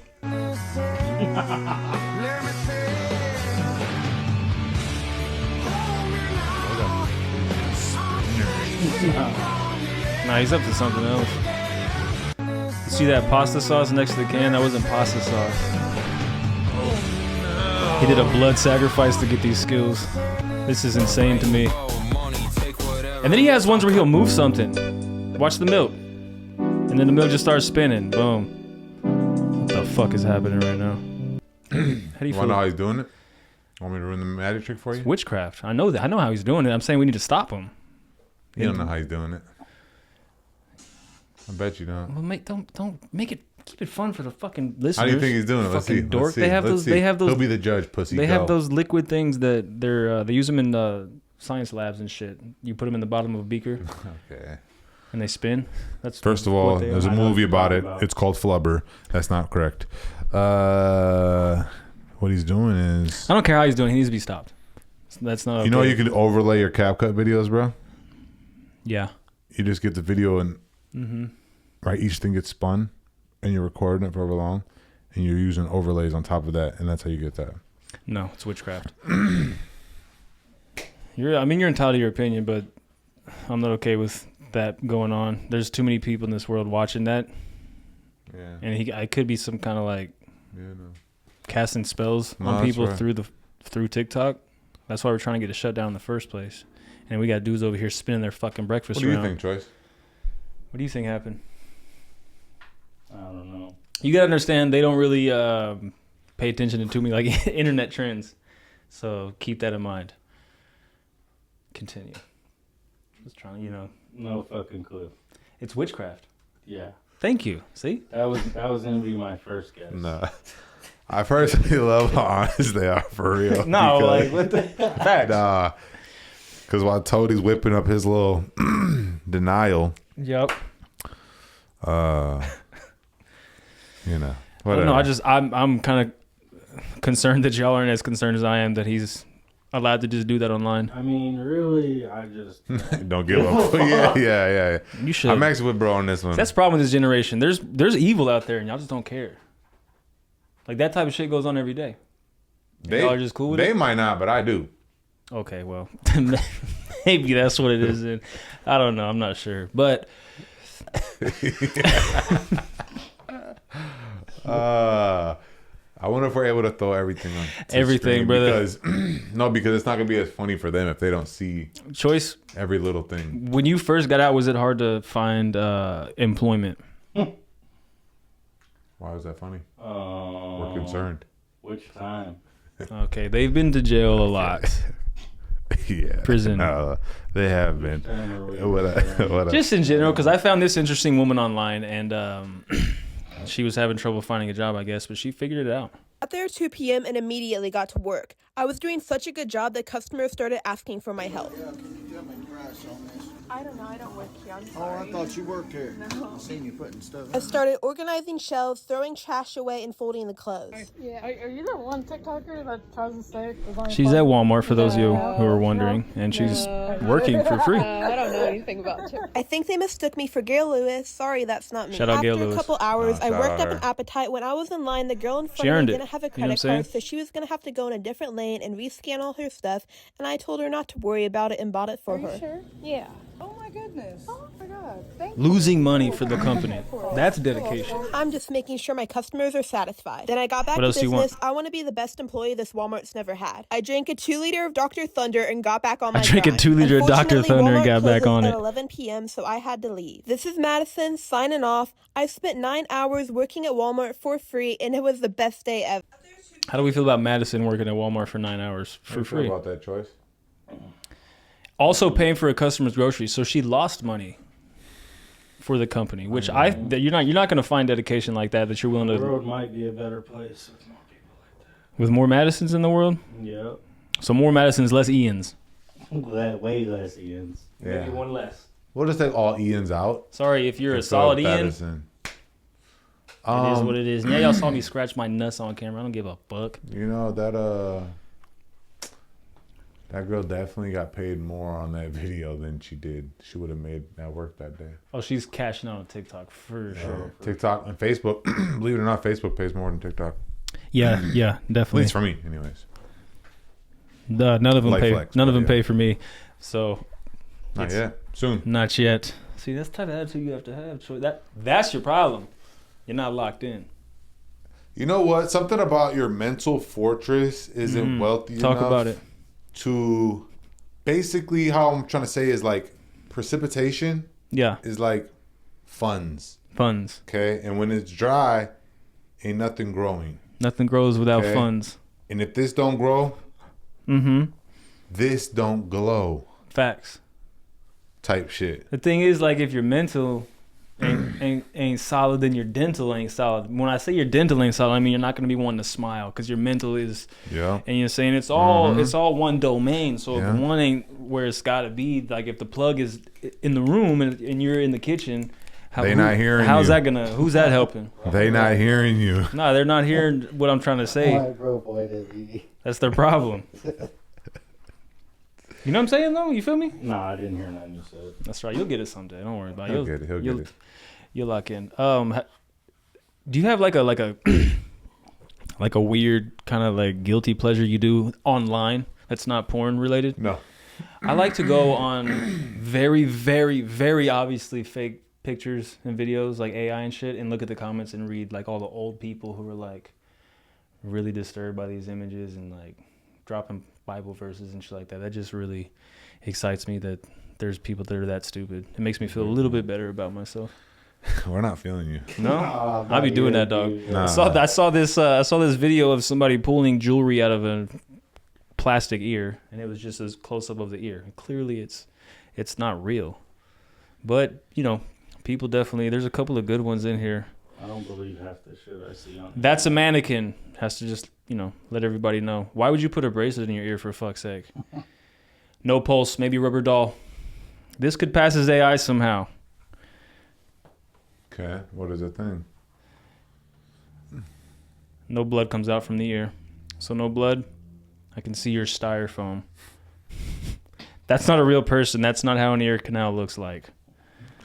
Nah, he's up to something else. You see that pasta sauce next to the can? That wasn't pasta sauce. He did a blood sacrifice to get these skills. This is insane to me. And then he has ones where he'll move something. Watch the milk. And then the milk just starts spinning. Boom. What the fuck is happening right now? How do you You feel? wanna know how he's doing it? Want me to ruin the magic trick for you? Witchcraft. I know that. I know how he's doing it. I'm saying we need to stop him. You don't know how he's doing it. I bet you don't. Well, don't make it. Keep it fun for the fucking listeners. How do you think he's doing it? Let's Fucking see. dork. Let's see. They have Let's those. see. They have those. He'll be the judge, pussy. They Go. have those liquid things that they use them in science labs and shit. You put them in the bottom of a beaker Okay. and they spin. That's First of all, what they there's are. a movie about it. about. It's called Flubber. That's not correct. What he's doing is, I don't care how he's doing. He needs to be stopped. That's not. you know, okay. you can overlay your CapCut videos, bro. Yeah. You just get the video and Mm-hmm. right, each thing gets spun, and you're recording it for however long, and you're using overlays on top of that, and that's how you get that. No, it's witchcraft. You're entitled to your opinion, but I'm not okay with that going on. There's too many people in this world watching that, Yeah. and I could be some kind of like Yeah, no. casting spells No, on that's people right. through TikTok. That's why we're trying to get it shut down in the first place. And we got dudes over here spinning their fucking breakfast What do you around. think, Choice? What do you think happened? I don't know. You gotta understand, they don't really pay attention to too many like internet trends, so keep that in mind. Continue. Just trying, No fucking clue. it's witchcraft. Yeah, Thank you. See, that was gonna be my first guess. No. I personally love how honest they are for real. no, because- like what the facts. Nah. Because while Toadie's whipping up his little denial, Yep. whatever. No, I'm kind of concerned that y'all aren't as concerned as I am that he's allowed to just do that online. I mean, really, I just Don't give up. yeah. You should. I'm actually with bro on this one. That's the problem with this generation. There's evil out there, and y'all just don't care. Like that type of shit goes on every day. Y'all are just cool with They it? might not, but I do. Okay, well, maybe that's what it is. And I don't know. I'm not sure, but I wonder if we're able to throw everything on to Everything, stream brother. Because because it's not gonna be as funny for them if they don't see Choice. every little thing. When you first got out, was it hard to find employment? Why was that funny? Oh, We're concerned. Which time? Okay, they've been to jail a lot. Yeah, Prison. They have been. Time are we Whatever. Just in general, because I found this interesting woman online, and she was having trouble finding a job, I guess, but she figured it out. Got there at 2 p.m. and immediately got to work. I was doing such a good job that customers started asking for my help. Yeah, can you tell me the price on this? I don't know, I don't work here, I'm Oh, I thought you worked here. I seen you putting stuff I in. started organizing shelves, throwing trash away, and folding the clothes. Yeah, are you the one TikToker that tries to say as long as She's at possible? Walmart, for those of you who are wondering, and she's working for free. I don't know anything about you. I think they mistook me for Gail Lewis. Sorry, that's not me. Shout out After Gail a Lewis. couple hours, I shout worked out up an her. appetite. When I was in line, the girl in She front of earned me it. didn't have a You know what I'm credit saying? card, so she was going to have to go in a different lane and rescan all her stuff, and I told her not to worry about it and bought it for Are you her. sure? Yeah. Oh my goodness. Oh my god. Thank you. Losing money for the company. That's dedication. I'm just making sure my customers are satisfied. Then I got back What to else do you want? business. I want to be the best employee this Walmart's never had. I drank a 2-liter of Dr. Thunder and got back on my drank a grind. 2-liter of Dr. Unfortunately, Thunder and Walmart got back closes on at it. 11 p.m., so I had to leave. This is Madison signing off. I've spent 9 hours working at Walmart for free, and it was the best day ever. How do we feel about Madison working at Walmart for 9 hours for free? about that choice. Also paying for a customer's groceries, so she lost money for the company, which that you're not going to find dedication like that you're willing The to world might be a better place with more people like with more Madisons in the world. that. Yep. So more Madisons, less Ians. Way less Ians. Yeah. Maybe one less. We'll just take all Ians out. Sorry if you're a and solid throw Ian. Madison. It is what it is. Yeah, y'all saw me scratch my nuts on camera. I don't give a fuck. You know that girl definitely got paid more on that video than she did. She would have made at work that day. Oh, she's cashing out on TikTok for sure. TikTok and Facebook, believe it or not, Facebook pays more than TikTok. Yeah, At definitely. least for me, anyways. None of them Light pay. flex, None of but them yeah. pay for me. So Not yet. Soon. not yet. See, that's the type of attitude you have to have. Troy. That's your problem. You're not locked in. You know what? Something about your mental fortress isn't wealthy Talk enough about it. to basically how I'm trying to say is like precipitation Yeah, is like funds. funds. Okay. And when it's dry, ain't nothing growing. Nothing grows without Okay. funds. And if this don't grow, this don't glow Facts. type shit. The thing is, like, if your mental ain't solid, then your dental ain't solid. When I say your dental ain't solid, I mean you're not gonna be wanting to smile because your mental is. Yeah. And you're saying it's all one domain. So Yeah. if one ain't where it's gotta be, like if the plug is in the room and you're in the kitchen, They not hearing How's you. that gonna? Who's that helping? They not hearing you. No, they're not hearing what I'm trying to say. Bro, boy, that easy. That's their problem. You know what I'm saying, though? You feel me? No, I didn't hear nothing you said. That's right. You'll get it someday. Don't worry about it. He'll get it. He'll get it. You'll lock in. Do you have like a like a weird kind of like guilty pleasure you do online that's not porn related? No. I like to go on very, very, very obviously fake pictures and videos like AI and shit, and look at the comments and read like all the old people who are like really disturbed by these images and like dropping Bible verses and shit like that. That just really excites me that there's people that are that stupid. It makes me feel a little bit better about myself. We're not feeling you. No, I'll be doing that, dog. Nah. I saw this video of somebody pulling jewelry out of a plastic ear, and it was just a close up of the ear. Clearly, it's not real. But you know, people definitely. There's a couple of good ones in here. I don't believe half the shit I see on. That's a mannequin. Has to just let everybody know. Why would you put a bracelet in your ear for fuck's sake? No pulse, maybe rubber doll. This could pass as AI somehow. Okay, what is the thing? No blood comes out from the ear. So no blood, I can see your styrofoam. That's not a real person. That's not how an ear canal looks like.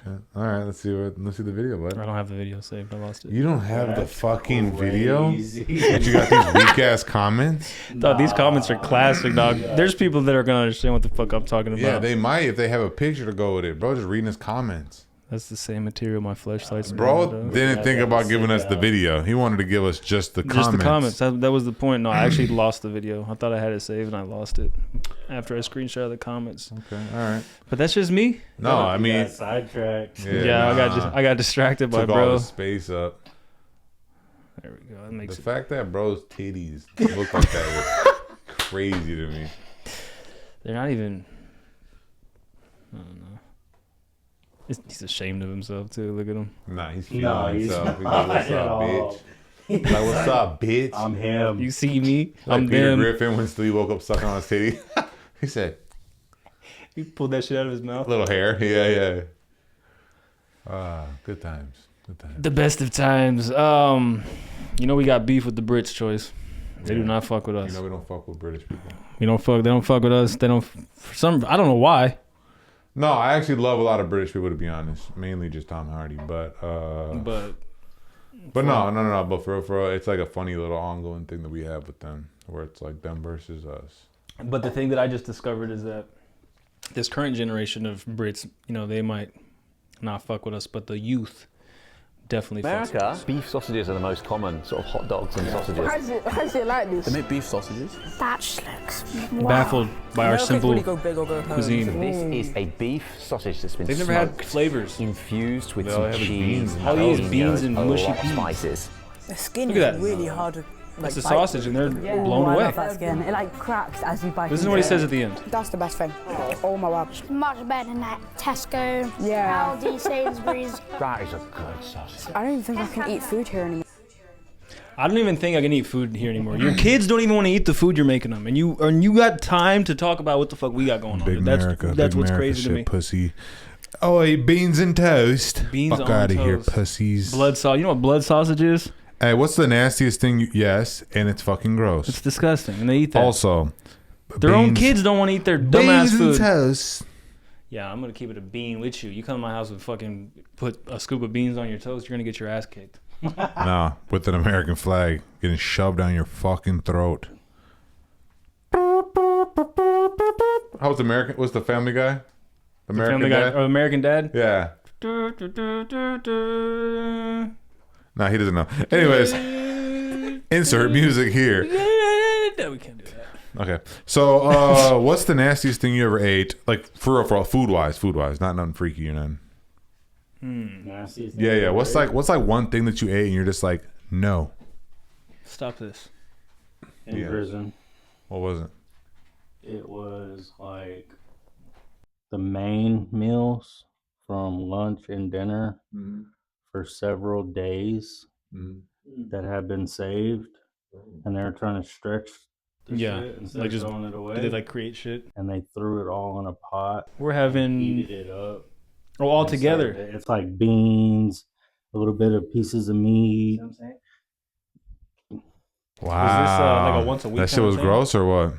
Okay. All right, let's see the video, bud. I don't have the video saved. I lost it. You don't have the fucking crazy. video? But you got these weak ass comments? Dog, these comments are classic, dog. There's people that are gonna understand what the fuck I'm talking about. Yeah, they might if they have a picture to go with it. Bro, just reading his comments. That's the same material my fleshlight's Bro made of. didn't think about giving us the video. He wanted to give us just the comments. Just the comments. That was the point. No, I actually lost the video. I thought I had it saved and I lost it after I screenshot the comments. Okay, all right. But that's just me. No, I mean, sidetracked. I got distracted by took all bro. the space up. There we go. That makes The it. fact that bro's titties look like that is crazy to me. They're not even. I don't know. He's ashamed of himself too. Look at him. Nah, he's feeling No, he's himself. He's not like, what's at up, all. bitch? Like, what's up, bitch? I'm him. You see me? Like I'm Peter them. Griffin when Steve woke up sucking on his titty. He said, He pulled that shit out of his mouth. little hair. Yeah. Good times. Good times. The best of times. We got beef with the Brits, Choice. They do not fuck with us. We don't fuck with British people. They don't fuck with us. They don't. For some, I don't know why. No, I actually love a lot of British people, to be honest. Mainly just Tom Hardy, but no. But for real, it's like a funny little ongoing thing that we have with them, where it's like them versus us. But the thing that I just discovered is that this current generation of Brits, they might not fuck with us, but the youth definitely fucks with us. Beef sausages are the most common sort of hot dogs and sausages. Why is it like this? They make beef sausages. That just looks Baffled by our simple cuisine. This is a beef sausage that's been They've never had flavors. infused with They all some have cheese, beans. All he is jalapenos, beans and a mushy lot of peas. spices. The skin Look at that. really hard to That's a sausage, and they're blown I away. love that skin. It cracks as you bite. Listen to what he says at the end. That's the best thing. Oh my word. Much better than that Tesco, Yeah. Aldi, Sainsbury's. That is a good sausage. I don't even think I can eat food here anymore. I don't even think I can eat food here anymore. Your kids don't even want to eat the food you're making them, and you got time to talk about what the fuck we got going on. Big That's America. that's Big what's America crazy shit, to me. Pussy. Oh, I eat beans and toast. Beans Fuck on out of here, toast. pussies. Blood sauce. You know what blood sausage is? Hey, what's the nastiest thing? Yes, and it's fucking gross. It's disgusting, and they eat that. Also, their own beans- kids don't want to eat their dumbass beans and food. toast. Yeah, I'm gonna keep it a bean with you. You come to my house and fucking put a scoop of beans on your toast, you're gonna get your ass kicked. Nah, with an American flag getting shoved down your fucking throat. How was American? Was the Family Guy? Family Guy or American Dad? Yeah. Nah, he doesn't know. Anyways, insert music here. No, we can't do that. Okay. So, what's the nastiest thing you ever ate? Like, for food wise, not nothing freaky or nothing. Nastiest thing Yeah. ever What's ate? like one thing that you ate and you're just like, no. Stop this. in Yeah. prison? What was it? It was like the main meals from lunch and dinner for several days that had been saved, and they were trying to stretch the Yeah, shit instead like of just throwing it away. Did they like create shit? and they threw it all in a pot. We're and having heated it up. all and together. served it. It's like beans, a little bit of pieces of meat. Wow. like a once a week That shit kinda was thing? gross or what?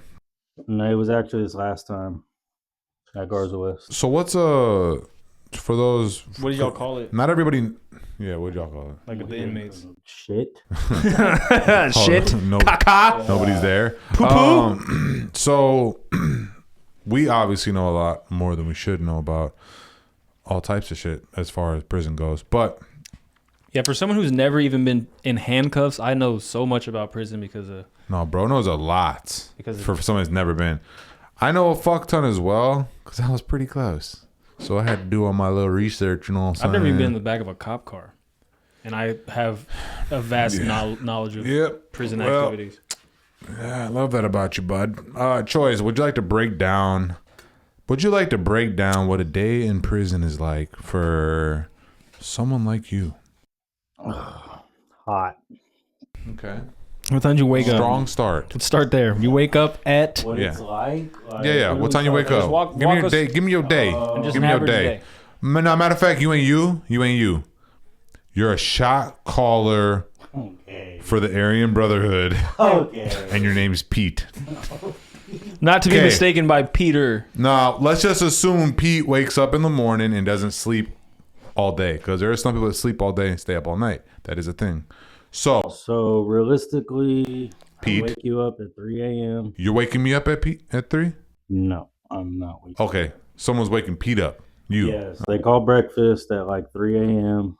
No, it was actually this last time at Garza West. So what's for those? What did y'all call it? Not everybody. Yeah, what did y'all call it? Like the inmates. Shit. Shit. Oh, no, Caca. nobody's there. Poo-poo. So we obviously know a lot more than we should know about all types of shit as far as prison goes. But Yeah, for someone who's never even been in handcuffs, I know so much about prison because of. no, bro knows a lot. Because for someone who's never been. I know a fuck ton as well because I was pretty close. So I had to do all my little research and all. I've never even been in the back of a cop car, and I have a vast knowledge of prison activities. Yeah, I love that about you, bud. Choice, would you like to break down what a day in prison is like for someone like you? Hot. Okay. What time do you wake up? Strong start. Let's start there. You wake up at What it's like? Yeah. What time you wake up? Give me your day. Give me your day. just Give me an your average day. day. No, matter of fact, you ain't you. You ain't you. You're a shot caller for the Aryan Brotherhood. Okay. And your name's Pete. Not to be Okay. mistaken by Peter. Now, let's just assume Pete wakes up in the morning and doesn't sleep all day. Because there are some people that sleep all day and stay up all night. That is a thing. So realistically, Pete, I wake you up at 3 a.m. You're waking me up at 3? No, I'm not waking. Okay. Someone's waking Pete up. You. Yes, they call breakfast at like 3 a.m.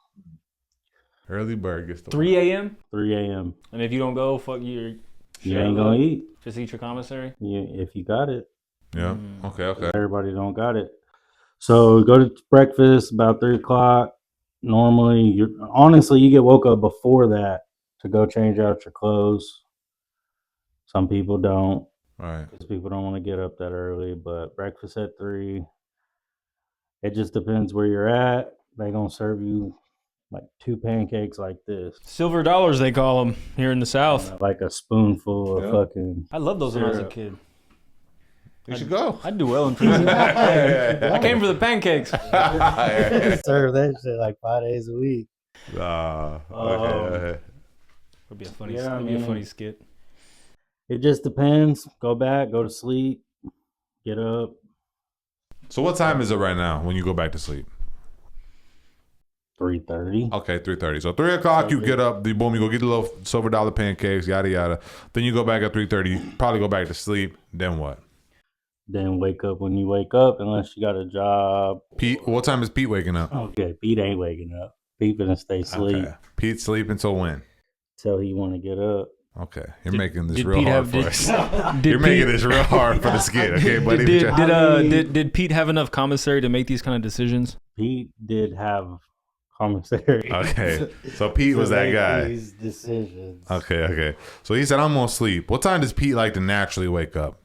Early bird gets the 3 a.m. 3 a.m. And if you don't go, fuck you. You ain't gonna eat. Just eat your commissary. If you got it. Yeah. Okay. Everybody don't got it. So go to breakfast about 3 o'clock. Normally, you get woke up before that to go change out your clothes. Some people don't. Right. Because people don't want to get up that early. But breakfast at 3. It just depends where you're at. They gonna serve you like 2 pancakes like this. Silver dollars, they call them here in the South. Like a spoonful of fucking. I love those when I was a syrup. kid. You should go. I'd do well in prison. I came for the pancakes. Serve that shit like 5 days a week. Okay. Would be a funny. Yeah, It'd be a funny skit. It just depends. Go back, go to sleep, get up. So what time is it right now when you go back to sleep? 3:30. Okay, 3:30. So 3 o'clock you get up, boom, you go get the little silver dollar pancakes, yada yada. Then you go back at 3:30, probably go back to sleep. Then what? Then wake up when you wake up, unless you got a job. Pete, what time is Pete waking up? Okay, Pete ain't waking up. Pete gonna stay asleep Pete sleep until when? till he want to get up. Okay, you're making this did real Pete hard have- for did- us. did You're making Pete- this real hard for the skit, okay, buddy? Did Pete have enough commissary to make these kind of decisions? Pete did have commissary. Okay, so Pete was that make guy. These decisions. Okay. So he said, I'm gonna sleep. What time does Pete like to naturally wake up?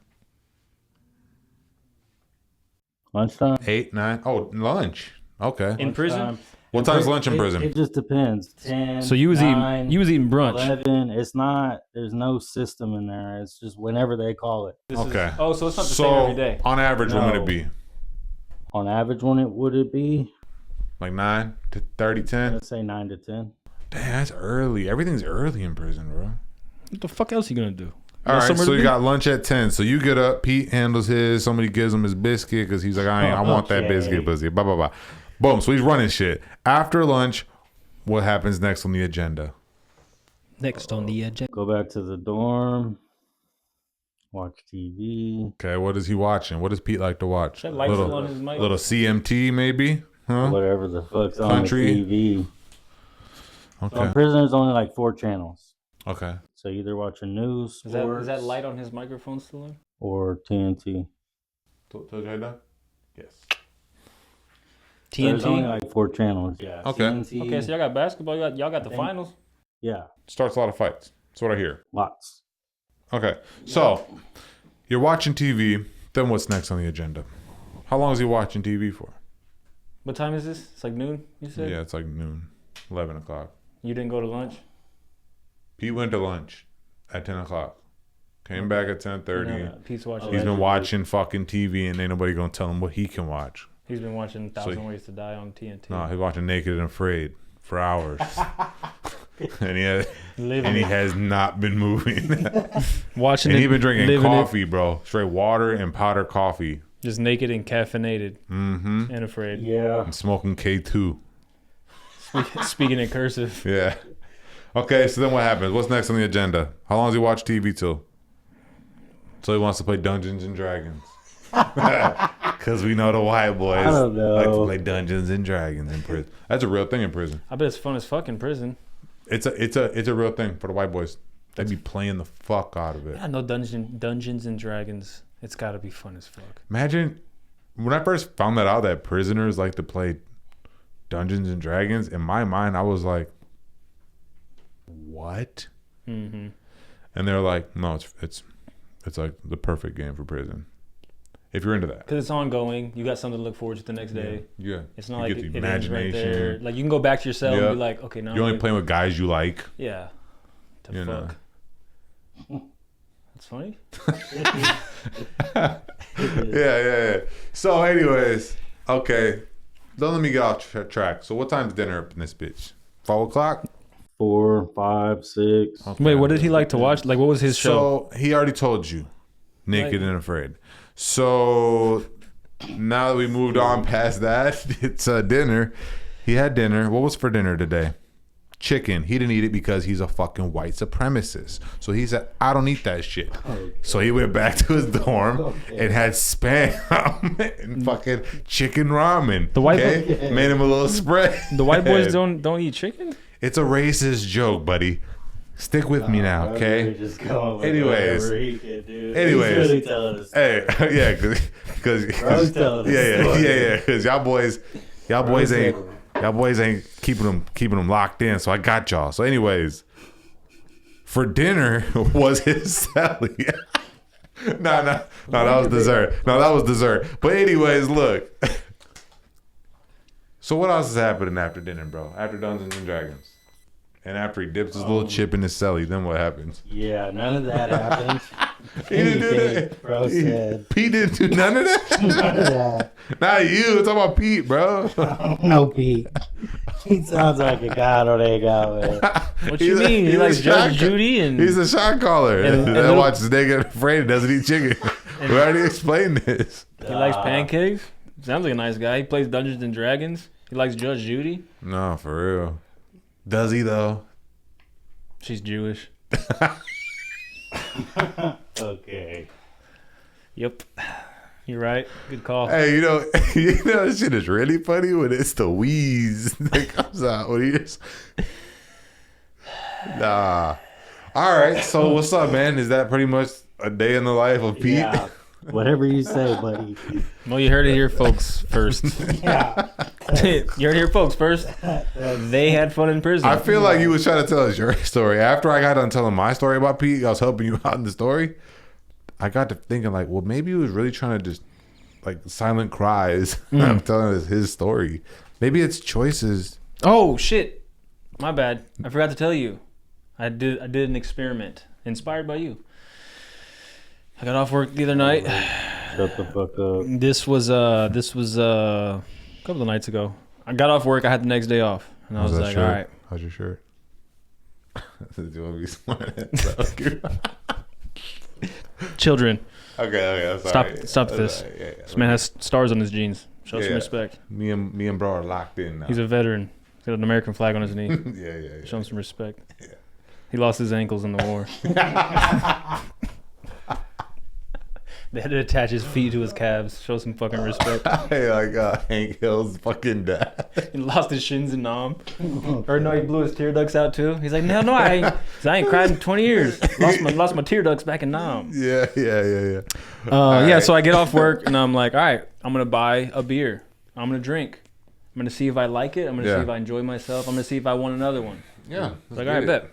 Lunchtime. 8, 9. Oh, lunch. Okay. In prison? What time's lunch in prison? It just depends. 10. So you was 9, eating brunch. 11. It's not. There's no system in there. It's just whenever they call it. Okay. So it's not the same every day. On average, what would No. it be? On average, would it be? Like 9 to 30, 10? Let's say 9 to 10. Damn, that's early. Everything's early in prison, bro. What the fuck else you gonna do? All right, somewhere so to you be? got lunch at 10. So you get up, Pete handles his, somebody gives him his biscuit because he's like, I want that Okay. biscuit, pussy. Blah, blah, blah. Boom. So he's running shit. After lunch, what happens next on the agenda? Next on the agenda. Go back to the dorm. Watch TV. Okay, what is he watching? What does Pete like to watch? That light still on his mic? Little CMT, maybe? Huh? Whatever the fuck's on Country? the TV. So Okay. in prison, there's only like 4 channels. Okay. So either watching news, Is sports, that light on his microphone still on? or TNT. Yes. So there's only TNT. like 4 channels. Yeah. Okay. TNT, Okay, so y'all got basketball. Y'all got the finals. yeah, Starts a lot of fights. That's what I hear. lots. Okay. So you're watching TV. Then what's next on the agenda? How long is he watching TV for? What time is this? It's like noon. You said. Yeah, it's like noon, 11 o'clock. You didn't go to lunch. Pete went to lunch at 10 o'clock. Came back at 10:30. No, Pete's watching. He's been watching fucking TV and ain't nobody gonna tell him what he can watch. He's been watching 1,000 Ways to Die on TNT. No, he's watching Naked and Afraid for hours. and Living he it. has not been moving. Watching and it. he's been drinking living coffee, bro. Straight water and powder coffee. It. Just naked and caffeinated Mm-hmm. and afraid. Yeah. And smoking K2. Speaking in cursive. Yeah. Okay, so then what happens? What's next on the agenda? How long does he watch TV till? Till he wants to play Dungeons and Dragons. Because we know the white boys I don't know. like to play Dungeons and Dragons in prison. That's a real thing in prison. I bet it's fun as fuck in prison. It's a real thing for the white boys. They be playing the fuck out of it. I know Dungeons and Dragons. It's got to be fun as fuck. Imagine when I first found that out that prisoners like to play Dungeons and Dragons. In my mind, I was like, "What?" Mm-hmm. And they're like, "No, it's like the perfect game for prison if you're into that." Because it's ongoing. You got something to look forward to the next day. Yeah. It's not You like get the it ends right there. imagination. Like you can go back to your cell Yep. and be like, okay, now You're only playing with guys you like. Yeah. The You know. fuck. That's funny. Yeah. So, anyways, okay. Don't let me get off track. So, what time's dinner up in this bitch? 5 o'clock? 4, 5, 6. Okay. Wait, what did he like to watch? Like, what was his show? So, he already told you. Naked and Afraid. So, now that we moved on past that, it's dinner. He had dinner. What was for dinner today? Chicken. He didn't eat it because he's a fucking white supremacist. So he said, I don't eat that shit. Okay. So he went back to his dorm and had spam and fucking chicken ramen. The white made him a little spread. The white boys don't eat chicken? It's a racist joke, buddy. Stick with me now, okay? Just go with Anyways. whatever he can do. Anyways. He's really telling us. Hey, yeah, because Bro's telling us. yeah, because y'all boys ain't keeping them locked in. So I got y'all. So anyways, for dinner was his celly. No, that was dessert. No, that was dessert. But anyways, look. So what else is happening after dinner, bro? After Dungeons and Dragons, and after he dips his little chip in his celly, then what happens? Yeah, none of that happened. He didn't do that. Bro said. Pete didn't do none of that. None of that. Not you. I'm talking about Pete, bro. No, Pete. He sounds like a god on egg out, man. What you mean? He likes Judge Judy and he's a shot caller. and that little- watches Naked and Afraid and doesn't eat chicken. We already explained this. he likes pancakes. Sounds like a nice guy. He plays Dungeons and Dragons. He likes Judge Judy. No, for real. Does he though? She's Jewish. Okay. Yep. You're right. Good call. Hey, you know this shit is really funny when it's the wheeze that comes out when you just. Nah. All right. So what's up, man? Is that pretty much a day in the life of Pete? Yeah. Whatever you say, buddy. Well, you heard it here, folks, first. Yeah. You heard it here, folks, first. They had fun in prison. I feel like you was trying to tell us your story. After I got done telling my story about Pete, I was helping you out in the story. I got to thinking like, well, maybe he was really trying to just like silent cries. I'm telling us his story. Maybe it's choices. Oh, shit. My bad. I forgot to tell you. I did an experiment inspired by you. I got off work the other night. Shut the fuck up. This was a couple of nights ago. I got off work. I had the next day off, and I was How's that like, shirt? all right. How's your shirt? Do you want to be smart? Children, Okay, I'm sorry. stop this. Right. Yeah, This man has stars on his jeans. Show some Yeah. respect. Me and bro are locked in now. He's a veteran. He's got an American flag on his knee. yeah. Show him some respect. Yeah. He lost his ankles in the war. They had to attach his feet to his calves. Show some fucking respect. Hey, like Hank Hill's fucking dad. He lost his shins in Nam. Or no, he blew his tear ducts out too. He's like, no, I ain't cried in 20 years. Lost my tear ducts back in Nam. Yeah. Yeah, right. so I get off work and I'm like, all right, I'm gonna buy a beer. I'm gonna drink. I'm gonna see if I like it. I'm gonna see if I enjoy myself. I'm gonna see if I want another one. Yeah. Like, all right, bet.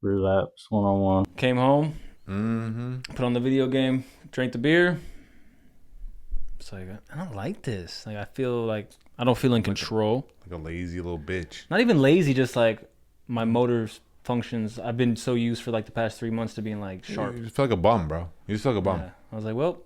Relapse 1-on-1. Came home, Mm-hmm. put on the video game, drank the beer. It's like, I don't like this. Like, I feel like I don't feel in control. Like a lazy little bitch. Not even lazy, just like my motor functions. I've been so used for like the past 3 months to being like sharp. You just feel like a bum, bro. You just feel like a bum. Yeah. I was like, well,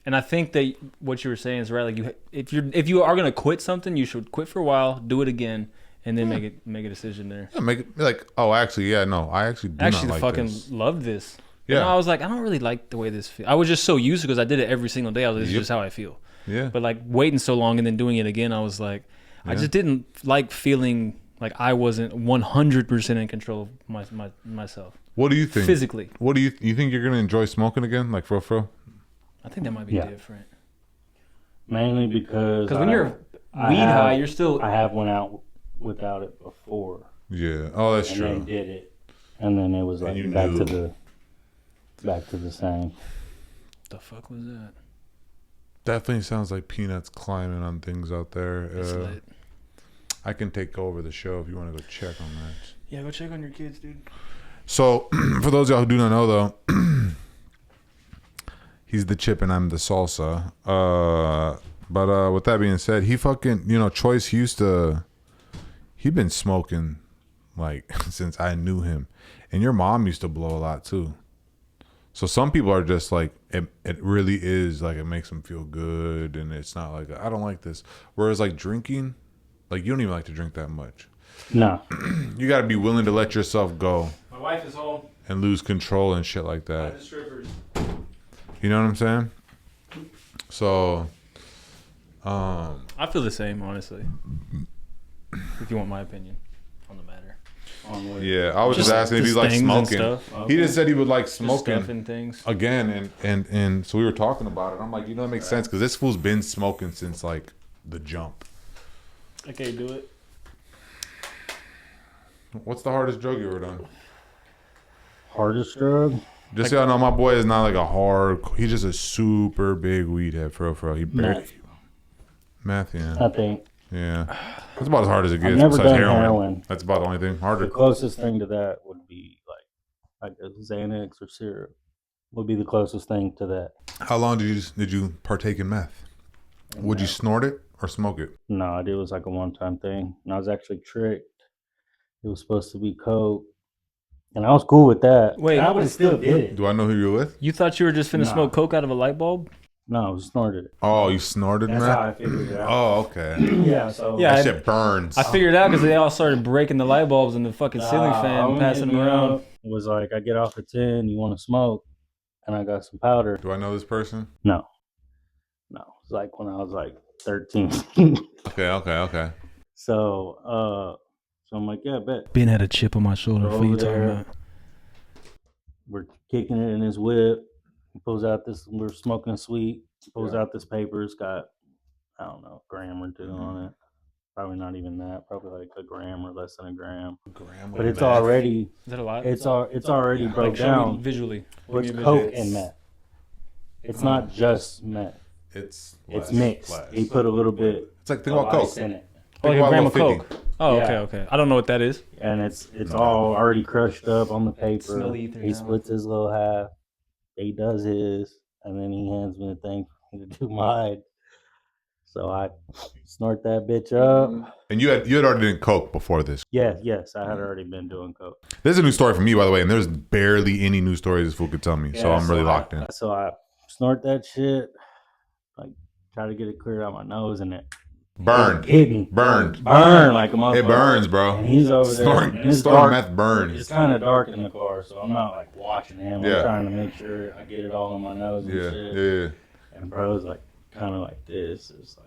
and I think that what you were saying is right. Like, if you are gonna quit something, you should quit for a while, do it again, and then make a decision there. Yeah, make it like, oh, actually, yeah, no, I actually do Actually, not like fucking this. loved this. Yeah. I was like, I don't really like the way this feels. I was just so used to because I did it every single day. I was like, this is just how I feel. Yeah. But like waiting so long and then doing it again, I was like, I just didn't like feeling like I wasn't 100% in control of myself. What do you think? Physically. What do you think you're gonna enjoy smoking again? Like for real? I think that might be different. Mainly because when you're weed high, you're still. I have went out without it before. Yeah. Oh, that's and true. then did it, and then it was like back to the same. The fuck was that? Definitely sounds like Peanuts climbing on things out there. It's lit. I can take over the show if you want to go check on that. Yeah, go check on your kids, dude. So, for those of y'all who do not know, though, he's the chip and I'm the salsa. But with that being said, he fucking, Choice he'd been smoking like since I knew him. And your mom used to blow a lot too. So some people are just like, it really is like, it makes them feel good. And it's not like, I don't like this. Whereas like drinking, like you don't even like to drink that much. No. You got to be willing to let yourself go. My wife is home. And lose control and shit like that. The strippers. You know what I'm saying? So, I feel the same, honestly. If you want my opinion on the matter. Yeah, I was just asking if he liked smoking. He just said he would like smoking stuff and things. again, and so we were talking about it. I'm like, that makes sense because this fool's been smoking since like the jump. I can't do it. What's the hardest drug you ever done? Hardest drug? Just so y'all know, my boy is not like a hard. He's just a super big weed head, for real. He barely meth, yeah. I think. Yeah, that's about as hard as it gets. I've never Besides done heroin. That's about the only thing harder. The closest thing to that would be like a Xanax or syrup. Would be the closest thing to that. How long did you partake in meth? Would you snort it or smoke it? No, it was like a one-time thing, and I was actually tricked. It was supposed to be coke, and I was cool with that. Wait, I would have still did it. Do I know who you're with? You thought you were just finna smoke coke out of a light bulb? No, I snorted it. Oh, you snorted That's meth? how I figured it out. Oh, okay. Yeah, so Yeah, that shit burns. I figured it out because they all started breaking the light bulbs in the fucking ceiling fan, passing them around. It was like, I get off at 10, you want to smoke? And I got some powder. Do I know this person? No. It's like when I was like 13. Okay. So I'm like, yeah, bet. Ben had a chip on my shoulder. What you talking about? We're kicking it in his whip. He pulls out this, we're smoking a sweet. He pulls out this paper. It's got, I don't know, a gram or two on it. Probably not even that. Probably like a gram or less than a gram. But it's already. Is that a lot? It's already broke down. Visually. What's coke and meth? It's not just meth. It's mixed. He put a little bit. It's like think about coke in it. Oh, like a gram of coke. Oh, Yeah. okay. I don't know what that is. And it's all already crushed up on the paper. Smelly ether He now. splits his little half. He does his, and then he hands me a thing for me to do mine. So I snort that bitch up. And you had already done coke before this. Yes, I had already been doing coke. This is a new story for me, by the way, and there's barely any new stories this fool could tell me. So I'm really locked in. So I snort that shit, like try to get it cleared out my nose, and it Burned. hit me. Burned. Like a motherfucker. It burns, bro. And he's over there. and it's Snorting dark. meth burns. It's kind of dark in the car, so I'm not like watching him. Yeah. I'm trying to make sure I get it all in my nose and shit. Yeah. And bro's like kind of like this. It's like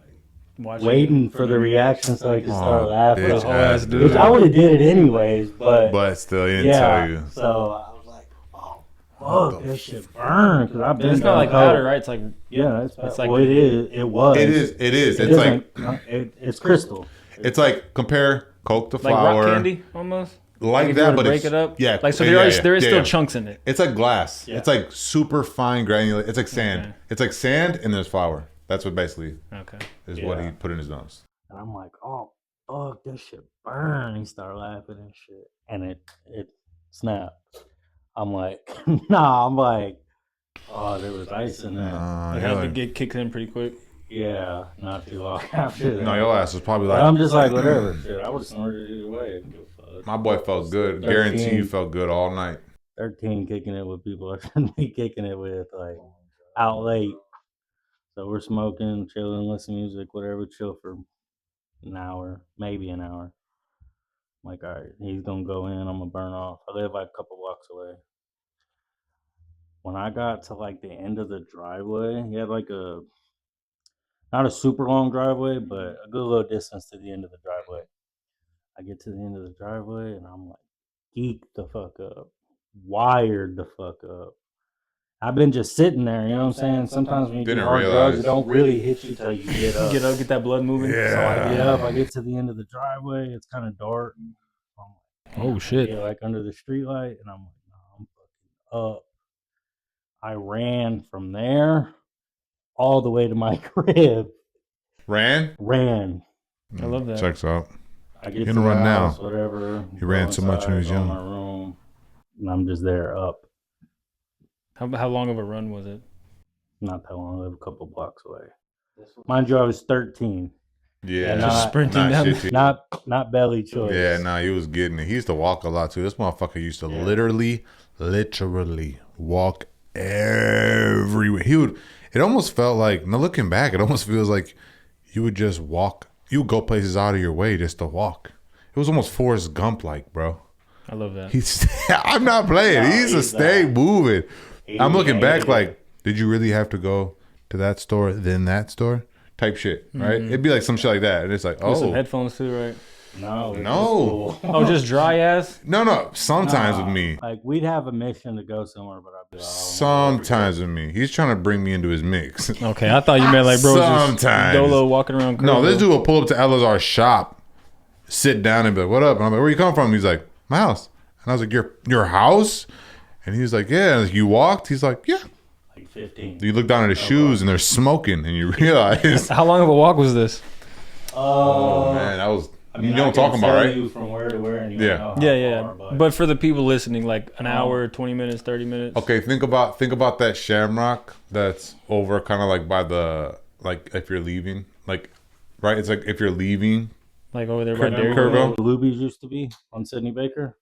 Watching waiting for the reaction so he can start laughing. bitch ass dude. Which I would have did it anyways, but Still, he didn't tell you. So I was like, oh, fuck, this shit burn. Because I've been. It's not like powder, right? It's like it's like well, it is. It was. It is. It's like it's crystal. It's like compare coke to like flour. rock candy almost. Like if that, you were to but break it's, it up. Yeah, Like so, there is still chunks in it. It's like glass. Yeah. It's like super fine granular. It's like sand. Okay. It's like sand and there's flour. That's what basically is what Yeah. he put in his nose. And I'm like, oh, fuck, this shit burn. He started laughing and shit. And it snapped. I'm like, oh, there was ice in there. It had to get kicked in pretty quick. Yeah, not too long after that. No, your ass was probably But like. I'm just like, whatever. Shit, I would have snorted it either way. My boy felt good. 13. Guarantee you felt good all night. 13 kicking it with people I shouldn't be kicking it with, like, out late. So we're smoking, chilling, listening to music, whatever, chill for an hour, maybe an hour. I'm like, all right, he's going to go in, I'm going to burn off. I live like a couple blocks away. When I got to like the end of the driveway, he had like not a super long driveway, but a good little distance to the end of the driveway. I get to the end of the driveway and I'm like, geeked the fuck up, wired the fuck up. I've been just sitting there, you know what I'm saying? Sometimes when you Didn't do hard realize. drugs, it don't really hit you till you get up. Get up, get that blood moving. Yeah. So I get up, I get to the end of the driveway, it's kind of dark. I'm like, Oh, damn, shit. I get like under the street light, and I'm like, no, I'm fucking up. I ran from there all the way to my crib. Ran? Ran. I love that. Checks out. I get He to can the run house, now. whatever. He ran go so much when he was inside, go in young. my room, and I'm just there up. How long of a run was it? Not that long. I live a couple blocks away. Mind you, I was 13. Yeah. And Just not, sprinting down. shitty. not belly choice. Yeah, nah, he was getting it. He used to walk a lot too. This motherfucker used to literally walk everywhere. It almost felt like, now looking back, it almost feels like you would just walk. You would go places out of your way just to walk. It was almost Forrest Gump like, bro. I love that. I'm not playing. He used to stay moving. I'm looking back like, did you really have to go to that store, then that store? Type shit, right? It'd be like some shit like that. And it's like, With some oh. headphones too, right? No. Oh, just dry ass? No. Sometimes with me. Like, we'd have a mission to go somewhere, but I'd be like, Sometimes with me. He's trying to bring me into his mix. Okay, I thought you meant like bro Sometimes. just dolo walking around. No, this Kerrville. dude will pull up to Elazar's shop, sit down and be like, what up? And I'm like, where you come from? He's like, my house. And I was like, your house? And he's like, yeah. And I was like, you walked? He's like, yeah. like 15. You look down at his shoes and they're smoking and you realize, How long of a walk was this? oh man, that was, I mean, you know what I'm talking about, tell right? you from where to where, and you Yeah. know how Yeah. far, But for the people listening, like an hour, 20 minutes, 30 minutes. Okay, think about that shamrock that's over kind of like by the, like if you're leaving, like, right? It's like if you're leaving. Like over there by Kerrville. Dairy Kerrville. Queen. the Luby's used to be on Sidney Baker.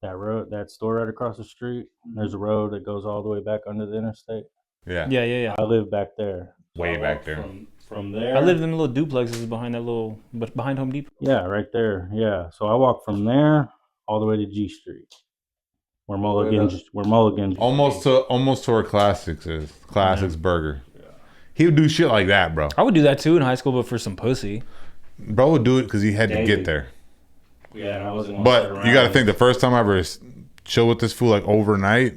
That road, that store right across the street. There's a road that goes all the way back under the interstate. Yeah. Yeah. I live back there. Way I back walk there. From there. I lived in the little duplexes behind that little, but behind Home Depot. Yeah, right there. Yeah. So I walk from there all the way to G Street, where Mulligan's. Used Almost to where Classics Burger. He would do shit like that, bro. I would do that too in high school, but for some pussy. Bro would do it because he had to Daily. get there. Yeah, and I wasn't. gonna sit But you got to around. think, the first time I ever chilled with this fool like overnight,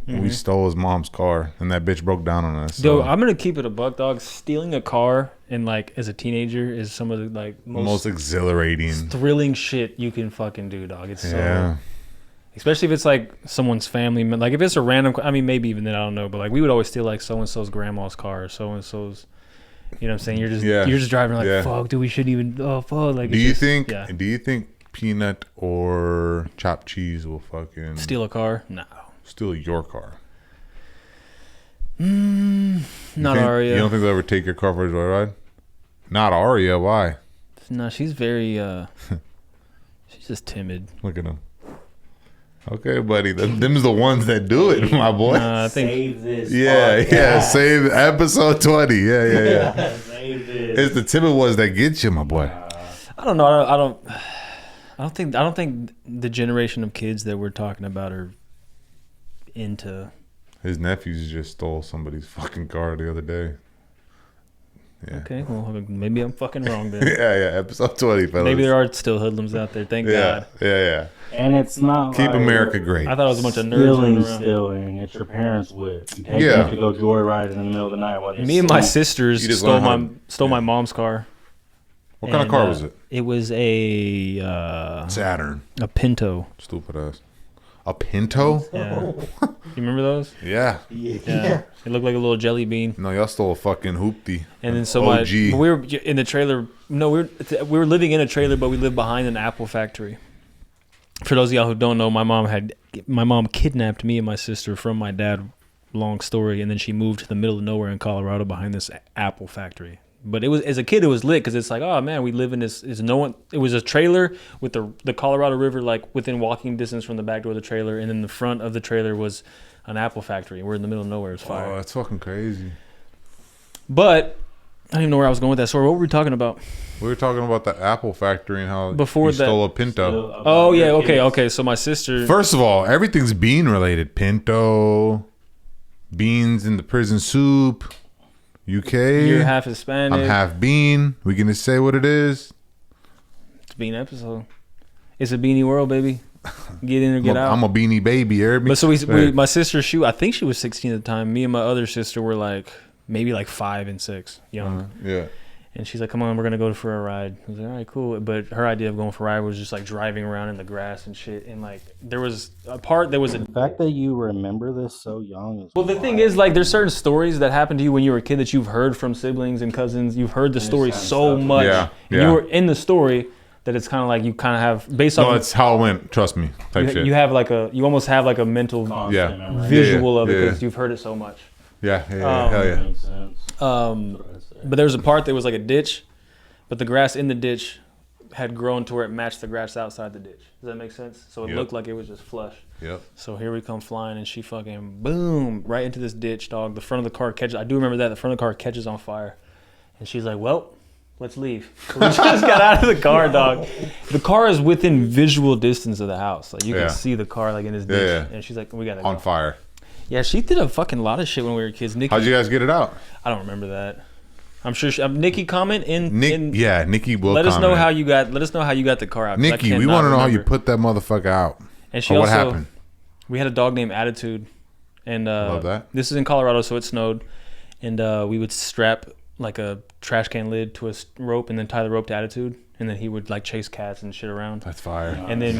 we stole his mom's car and that bitch broke down on us. Yo, So I'm gonna keep it a buck, dog. Stealing a car and like as a teenager is some of the like most exhilarating. thrilling shit you can fucking do, dog. It's Yeah. so, especially if it's like someone's family. Like if it's a random, I mean, maybe even then I don't know. But like we would always steal like so and so's grandma's car, so and so's. You know what I'm saying? You're just driving like fuck, dude. We should even fuck. Like Do you think peanut or chopped cheese will fucking steal a car? No. steal your car? Not Aria. You don't think they'll ever take your car for a joyride? Not Aria. Why? No, she's very. She's just timid. Look at him. Okay, buddy. Them's the ones that do it, my boy. I think Save this. Yeah. podcast. Save episode 20. Yeah. Save this. It's the timid ones that get you, my boy. I don't know. I don't think the generation of kids that we're talking about are into. His nephews just stole somebody's fucking car the other day. Yeah. Okay, well maybe I'm fucking wrong then. Yeah. Episode 20, fellas. Maybe there are still hoodlums out there. Thank God. Yeah. And it's not Keep like America great. I thought it was a bunch of nerds running around. stealing. It's your parents' whip. You take Yeah. them to go joyriding in the middle of the night. While they Me and my sleep. sisters You just stole learn how my mom's car. What kind of car was it? It was a Saturn. a Pinto. Stupid ass. A Pinto? Yeah. You remember those? Yeah. Yeah. It looked like a little jelly bean. No, y'all stole a fucking hoopty. And then so OG. we were in the trailer. No, we were living in a trailer, but we lived behind an apple factory. For those of y'all who don't know, my mom kidnapped me and my sister from my dad. Long story, and then she moved to the middle of nowhere in Colorado behind this apple factory. But it was, as a kid, it was lit because it's like, oh man, we live in this. Is no one? It was a trailer with the Colorado River like within walking distance from the back door of the trailer, and then the front of the trailer was an apple factory. We're in the middle of nowhere. It's fire. Oh, that's fucking crazy. But I don't even know where I was going with that. So what were we talking about? We were talking about the apple factory and how Before you that- stole a Pinto. Oh yeah, okay. So my sister. First of all, everything's bean related. Pinto, beans in the prison soup. UK. You're half Hispanic. I'm half bean. We can just say what it is. It's a bean episode. It's a beanie world, baby. Get in or get out. I'm a beanie baby, you heard me? But so my sister, I think she was 16 at the time. Me and my other sister were like maybe like 5 and 6, young. Yeah. And she's like, "Come on, we're gonna go for a ride." I was like, "All right, cool." But her idea of going for a ride was just like driving around in the grass and shit. And like there was a The fact that you remember this so young is well, the thing is, like, there's certain stories that happened to you when you were a kid that you've heard from siblings and cousins. You've heard the story so much. Yeah, And you were in the story that it's kind of like you kind of have based on. No, it's how it went. Trust me. Type shit. You have like you almost have like a mental visual of it because you've heard it so much. Yeah, hell yeah. But there was a part that was like a ditch, but the grass in the ditch had grown to where it matched the grass outside the ditch. Does that make sense? So it looked like it was just flush. Yep. So here we come flying, and she fucking boom right into this ditch, dog. The front of the car catches. I do remember that the front of the car catches on fire, and she's like, "Well, let's leave." So we just got out of the car, dog. The car is within visual distance of the house. Like you can see the car like in this ditch, and she's like, "We gotta go." On fire. Yeah, she did a fucking lot of shit when we were kids. Nikki, how'd you guys get it out? I don't remember that. I'm sure Nikki comment in Nikki will let us know comment. how you got the car out. Nikki, we want to know how you put that motherfucker out. And she what also, happened? We had a dog named Attitude, and love that. This is in Colorado, so it snowed, and we would strap like a trash can lid to a rope and then tie the rope to Attitude, and then he would like chase cats and shit around. That's fire. And then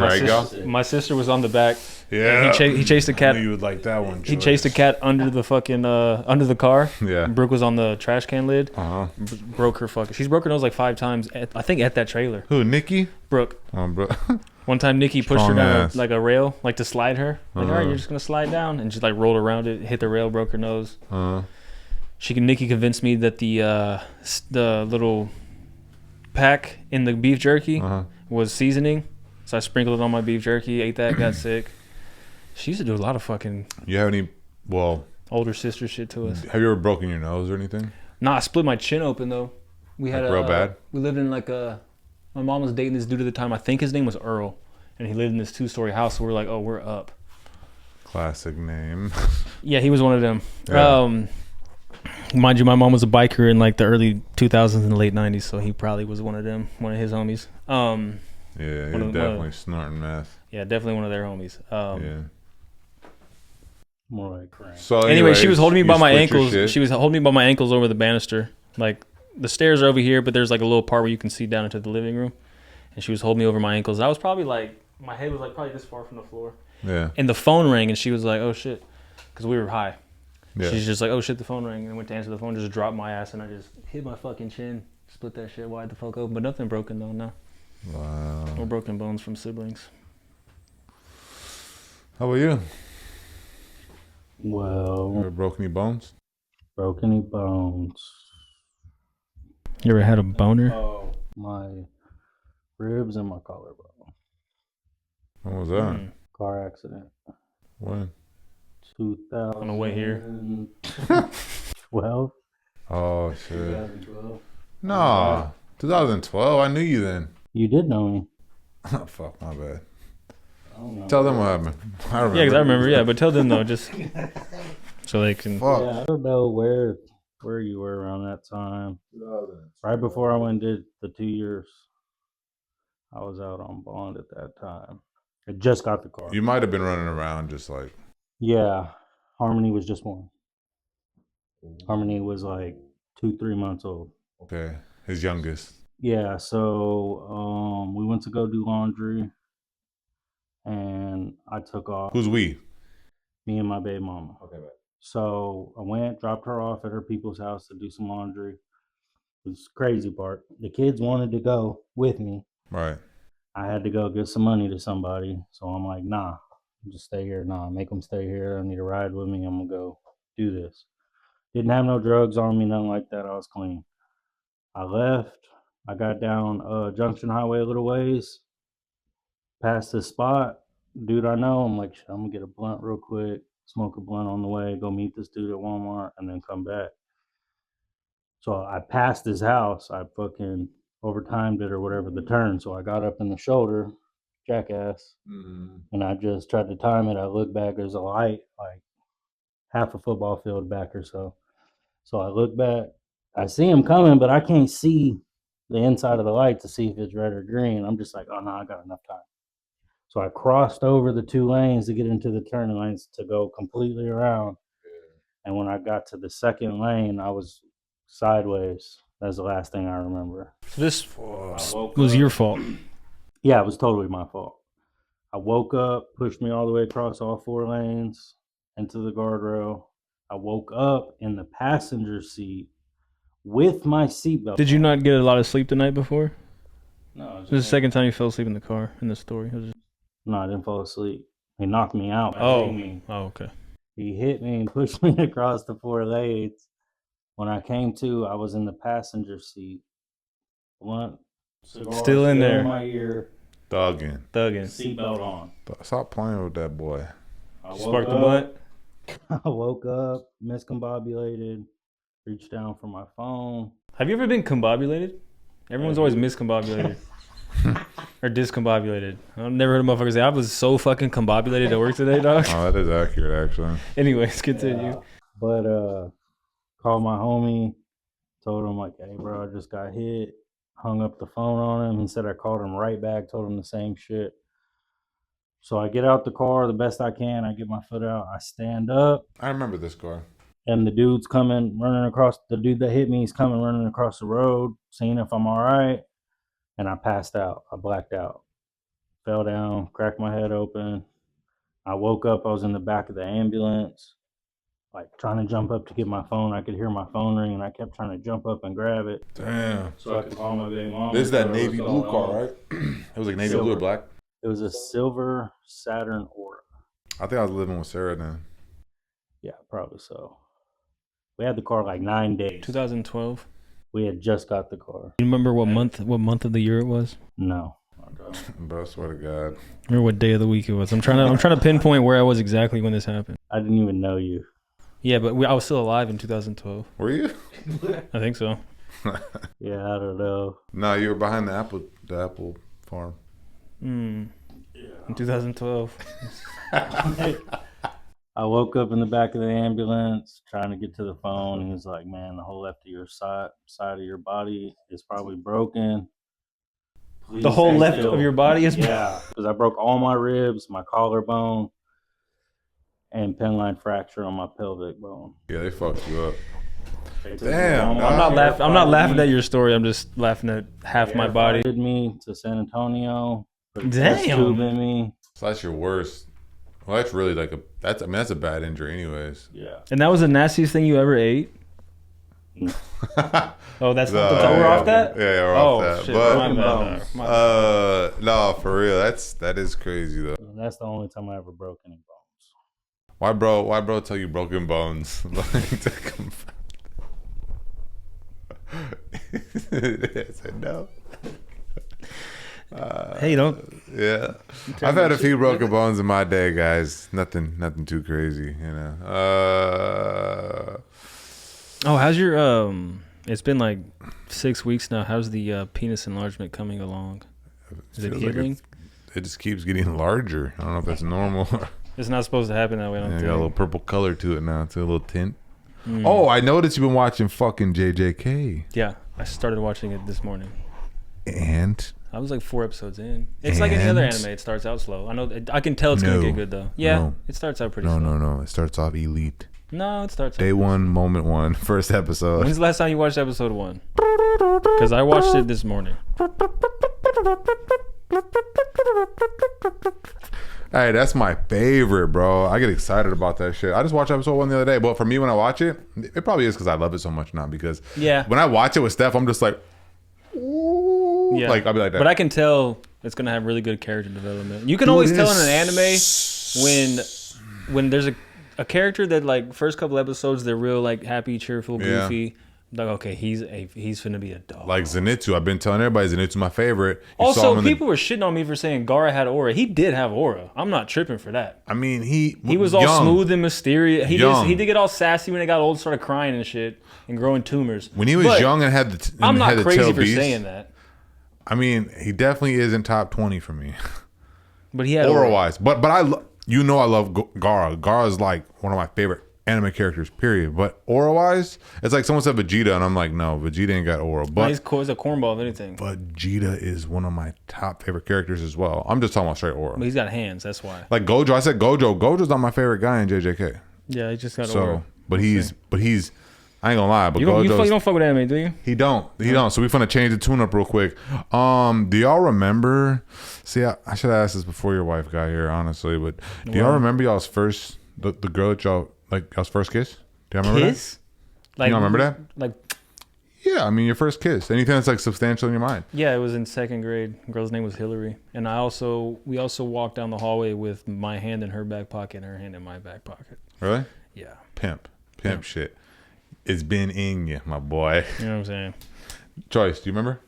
my sister was on the back. Yeah, he chased a cat. I knew you would like that one. He chased a cat under the fucking under the car. Yeah. Brooke was on the trash can lid. Broke her fucking. She's broke her nose like 5 times. I think at that trailer. Who? Nikki? Brooke. Oh, bro. One time Nikki pushed her down ass. like a rail, like to slide her. Like, all right, you're just gonna slide down, and she like rolled around it, hit the rail, broke her nose. Nikki convinced me that the little pack in the beef jerky was seasoning, so I sprinkled it on my beef jerky, ate that, got sick. She used to do a lot of fucking. You have any? Well, older sister shit to us. Have you ever broken your nose or anything? Nah, I split my chin open though. We had real bad. We lived in like my mom was dating this dude at the time. I think his name was Earl, and he lived in this 2-story house. So we're like, oh, we're up. Classic name. Yeah, he was one of them. Yeah. Mind you, my mom was a biker in like the early 2000s and late 90s, so he probably was one of them, one of his homies. Yeah, he was definitely snorting meth. Yeah, definitely one of their homies. Yeah. More like crank. So anyway, she was holding me by my ankles. She was holding me by my ankles over the banister. Like the stairs are over here, but there's like a little part where you can see down into the living room. And she was holding me over my ankles. I was probably like, my head was like probably this far from the floor. Yeah. And the phone rang, and she was like, "Oh shit," because we were high. Yeah. She's just like, "Oh shit," the phone rang, and I went to answer the phone, just dropped my ass, and I just hit my fucking chin, split that shit wide the fuck open, but nothing broken though. No. Wow. No broken bones from siblings. How about you? Well, you ever broke any bones? Broke any bones? You ever had a boner? Oh, my ribs and my collarbone. When was that? Car accident. When? 2000. On the way here. 12. Oh shit. 2012. No, 2012. I knew you then. You did know me. Oh fuck, my bad. Tell them what happened. I remember. Yeah, because I remember. Yeah, but tell them though, just so they can. Fuck. Yeah, I don't know where you were around that time. Right before I went and did the 2 years. I was out on bond at that time. I just got the car. You might have been running around just like. Yeah, Harmony was just born. Harmony was like 2-3 months old. Okay, his youngest. Yeah, so we went to go do laundry, and I took off. Who's we? Me and my baby mama. Okay, right. So I went, dropped her off at her people's house to do some laundry. It was the crazy part. The kids wanted to go with me. Right. I had to go give some money to somebody. So I'm like, nah, just stay here. Nah, make them stay here. I need a ride with me. I'm going to go do this. Didn't have no drugs on me, nothing like that. I was clean. I left. I got down Junction Highway a little ways. Past this spot. Dude I know. I'm like, I'm going to get a blunt real quick. Smoke a blunt on the way. Go meet this dude at Walmart. And then come back. So I passed his house. I fucking overtimed it or whatever the turn. So I got up in the shoulder, jackass, and I just tried to time it. I look back, there's a light like half a football field back or so. So I look back, I see him coming, but I can't see the inside of the light to see if it's red or green. I'm just like, oh no, I got enough time. So I crossed over the 2 lanes to get into the turning lanes to go completely around. And when I got to the second lane, I was sideways. That's the last thing I remember. So this was your fault. Yeah, it was totally my fault. I woke up, pushed me all the way across all 4 lanes into the guardrail. I woke up in the passenger seat with my seatbelt. Did you not get a lot of sleep the night before? No. This is the second time you fell asleep in the car in the story. No, I didn't fall asleep. He knocked me out. Oh, okay. He hit me and pushed me across the 4 lanes. When I came to, I was in the passenger seat. Blunt, cigar Still in there. in my ear. Thugging. Seatbelt on. Stop playing with that boy. Spark the blunt. I woke up, miscombobulated, reached down for my phone. Have you ever been combobulated? Everyone's always miscombobulated. Or discombobulated. I've never heard a motherfucker say, I was so fucking combobulated at work today, dog. Oh, that is accurate, actually. Anyways, continue. Yeah. But called my homie, told him like, hey bro, I just got hit. Hung up the phone on him. He said I called him right back, told him the same shit. So I get out the car the best I can. I get my foot out. I stand up. I remember this car. And the dude's coming, running across. The dude that hit me is coming, running across the road, seeing if I'm all right. And I passed out. I blacked out. Fell down, cracked my head open. I woke up. I was in the back of the ambulance, like trying to jump up to get my phone. I could hear my phone ring, and I kept trying to jump up and grab it. Damn. So I could call my baby mom. This is that navy blue car, right? It was like navy blue or black? It was a silver Saturn Aura. I think I was living with Sarah then. Yeah, probably so. We had the car like 9 days. 2012. We had just got the car. You remember what month of the year it was? No. Bro, I swear to God. Remember what day of the week it was? I'm trying to pinpoint where I was exactly when this happened. I didn't even know you. Yeah, but I was still alive in 2012. Were you? I think so. Yeah, I don't know. No, you were behind the apple farm. In 2012. I woke up in the back of the ambulance trying to get to the phone. He was like, man, the whole left of your side of your body is probably broken. Please The whole stay left still. of your body is broken? Yeah, because I broke all my ribs, my collarbone, and penline fracture on my pelvic bone. Yeah, they fucked you up. Damn, I'm not laughing at your story. I'm just laughing at half my body. Did me to San Antonio. Put a Damn. test tube in me. So that's your worst. Well, that's really like that's a bad injury, anyways. Yeah. And that was the nastiest thing you ever ate? Oh, that's not the we're off that? Yeah, we're off that. Shit, But my bad. no, for real, that is crazy though. That's the only time I ever broke any bones. Why bro tell you broken bones? Like, to confound. I said no. Hey, don't. Yeah, I've had a few broken bones in my day, guys. Nothing too crazy, you know. Oh, how's your it's been like 6 weeks now. How's the penis enlargement coming along? Is it healing? It just keeps getting larger. I don't know if that's normal. It's not supposed to happen that way. I don't Yeah, think. got a little purple color to it now. It's a little tint. Oh, I noticed you've been watching fucking JJK. Yeah, I started watching it this morning. And I was like 4 episodes in. It's like any other anime. It starts out slow. I know. I can tell it's gonna get good though. Yeah, it starts out pretty slow. No. It starts off elite. No, it starts. Day one, moment one, first episode. When's the last time you watched episode 1? Because I watched it this morning. Hey, that's my favorite, bro. I get excited about that shit. I just watched episode 1 the other day. But for me, when I watch it, it probably is because I love it so much, not because. Yeah. When I watch it with Steph, I'm just like, ooh. Yeah. Like, I'll be like that. But I can tell it's gonna have really good character development. You can always tell in an anime when there's a character that like first couple episodes they're real like happy, cheerful, goofy. Yeah. Like, okay, he's finna be a dog. Like Zenitsu. I've been telling everybody Zenitsu's my favorite. You saw Also, him in people were shitting on me for saying Gaara had aura. He did have aura. I'm not tripping for that. I mean, he was all young. smooth and mysterious. He Young. did get all sassy when he got old, started crying and shit and growing tumors. When he was But young and had the I'm not had the crazy tail for beast, saying that. I mean, he definitely isn't top 20 for me. But he had aura aura. wise. But I love Gaara. Gaara's like one of my favorite anime characters, period. But aura wise, it's like someone said Vegeta, and I'm like, no, Vegeta ain't got aura. But he's a cornball, if anything. But Vegeta is one of my top favorite characters as well. I'm just talking about straight aura. But he's got hands, that's why. Like Gojo, I said Gojo. Gojo's not my favorite guy in JJK. Yeah, he just got aura. But he's. I ain't gonna lie, but you don't fuck with anime, do you? He don't. So we finna change the tune up real quick. Do y'all remember? See, I should have asked this before your wife got here, honestly. But do y'all remember y'all's first the girl that y'all's first kiss? Do y'all remember that? Like, you don't remember that? Like, yeah, I mean your first kiss. Anything that's like substantial in your mind. Yeah, it was in second grade. The girl's name was Hillary, and we also walked down the hallway with my hand in her back pocket and her hand in my back pocket. Really? Yeah. Pimp shit. It's been in you, my boy. You know what I'm saying? Choice, do you remember?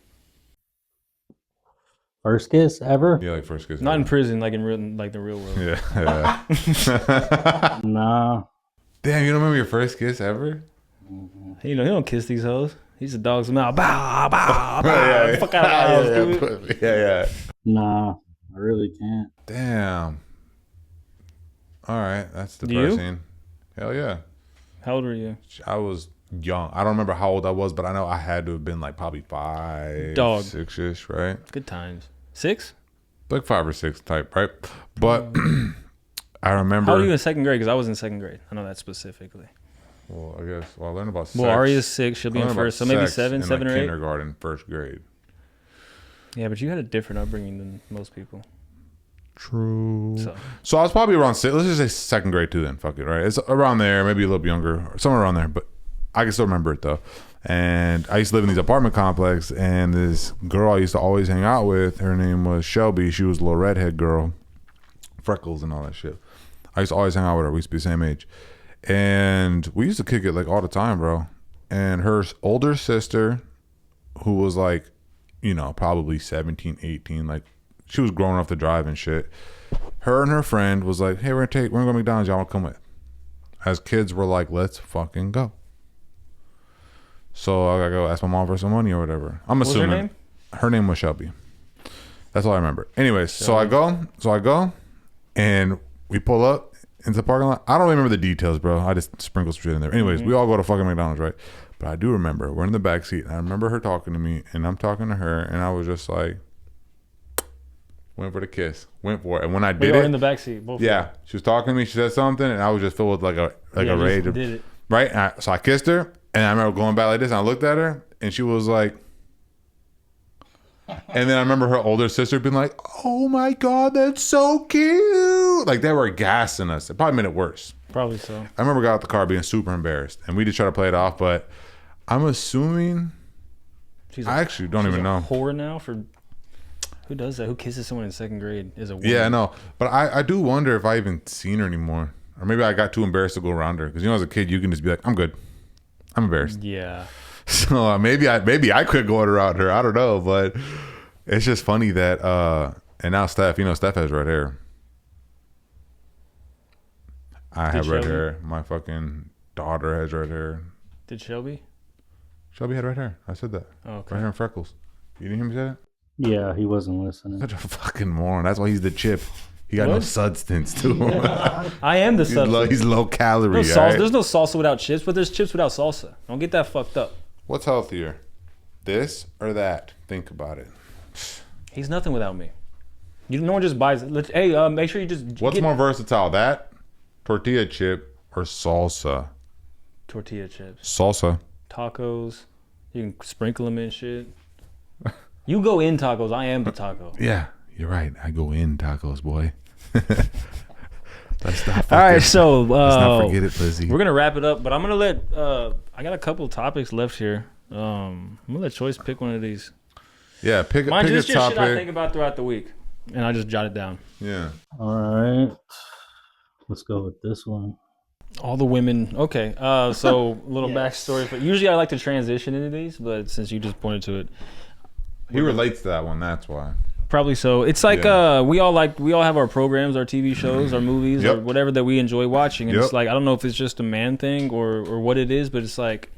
First kiss ever? Yeah, like first kiss. Not in prison, like the real world. Yeah. Nah. Damn, you don't remember your first kiss ever? You know, he don't kiss these hoes. He's a dog's mouth. Bow, bow, bow. Yeah. Fuck out of my house, dude. Yeah. Nah, I really can't. Damn. All right, that's depressing. Hell yeah. How old were you? I was young. I don't remember how old I was, but I know I had to have been like probably 5, 6-ish, right? Good times. 6? Like 5 or 6 type, right? But I remember. How old were you in second grade? Because I was in second grade. I know that specifically. Well, I guess. Well, I learned about sex. Well, Arya's 6. She'll be in first. So maybe 7 or 8. Kindergarten, first grade. Yeah, but you had a different upbringing than most people. True. So I was probably around 6. Let's just say second grade too. Then fuck it, right? It's around there, maybe a little bit younger, or somewhere around there. But I can still remember it though. And I used to live in these apartment complex, and this girl I used to always hang out with, her name was Shelby. She was a little redhead girl, freckles and all that shit. I used to always hang out with her. We used to be the same age, and we used to kick it like all the time, bro. And her older sister, who was like, you know, probably 17, 18, like. She was grown enough to drive and shit. Her and her friend was like, hey, we're gonna go to McDonald's, y'all wanna come with? As kids, we're like, let's fucking go. So I gotta go ask my mom for some money or whatever. I'm assuming. What was her name? Her name was Shelby. That's all I remember. Anyways, so I go, and we pull up into the parking lot. I don't remember the details, bro. I just sprinkled some shit in there. Anyways, we all go to fucking McDonald's, right? But I do remember we're in the back seat, and I remember her talking to me, and I'm talking to her, and I was just like, went for the kiss. Went for it. And when I did it. in the backseat. Both yeah. She was talking to me. She said something. And I was just filled with like a rage. Did it. Right? So I kissed her. And I remember going back like this. And I looked at her. And she was like. And then I remember her older sister being like, oh my God, that's so cute. Like they were gassing us. It probably made it worse. Probably so. I remember got out the car being super embarrassed. And we just tried to play it off. But I'm assuming. I actually don't even know. Whore now for. Who does that? Who kisses someone in second grade is a woman? Yeah, I know. But I do wonder if I even seen her anymore. Or maybe I got too embarrassed to go around her. Because, you know, as a kid, you can just be like, I'm good. I'm embarrassed. Yeah. So maybe I could go around her. I don't know. But it's just funny that, and now Steph, you know, Steph has red hair. I have red hair. My fucking daughter has red hair. Did Shelby? Shelby had red hair. I said that. Oh, okay. Red hair and freckles. You didn't hear me say that? Yeah, he wasn't listening. Such a fucking moron. That's why he's the chip. He got no substance to him. I am the substance. He's low calorie. There's no salsa without chips, but there's chips without salsa. Don't get that fucked up. What's healthier? This or that? Think about it. He's nothing without me. No one just buys it. Hey, make sure you just. What's more versatile? That tortilla chip or salsa? Tortilla chips. Salsa. Tacos. You can sprinkle them in shit. You go in tacos. I am the taco. Yeah, you're right. I go in tacos, boy. Let's not forget. All right, so let's not forget it, Lizzie. We're gonna wrap it up, but I'm gonna let. I got a couple topics left here. I'm gonna let Choice pick one of these. Yeah, pick a Mine's topic. just shit I think about throughout the week, and I just jot it down. Yeah. All right. Let's go with this one. All the women. Okay. So a little backstory. But usually I like to transition into these, but since you just pointed to it. He relates to that one, that's why. Probably so. It's like we all have our programs, our TV shows, our movies, or whatever that we enjoy watching. And it's like I don't know if it's just a man thing or what it is, but it's like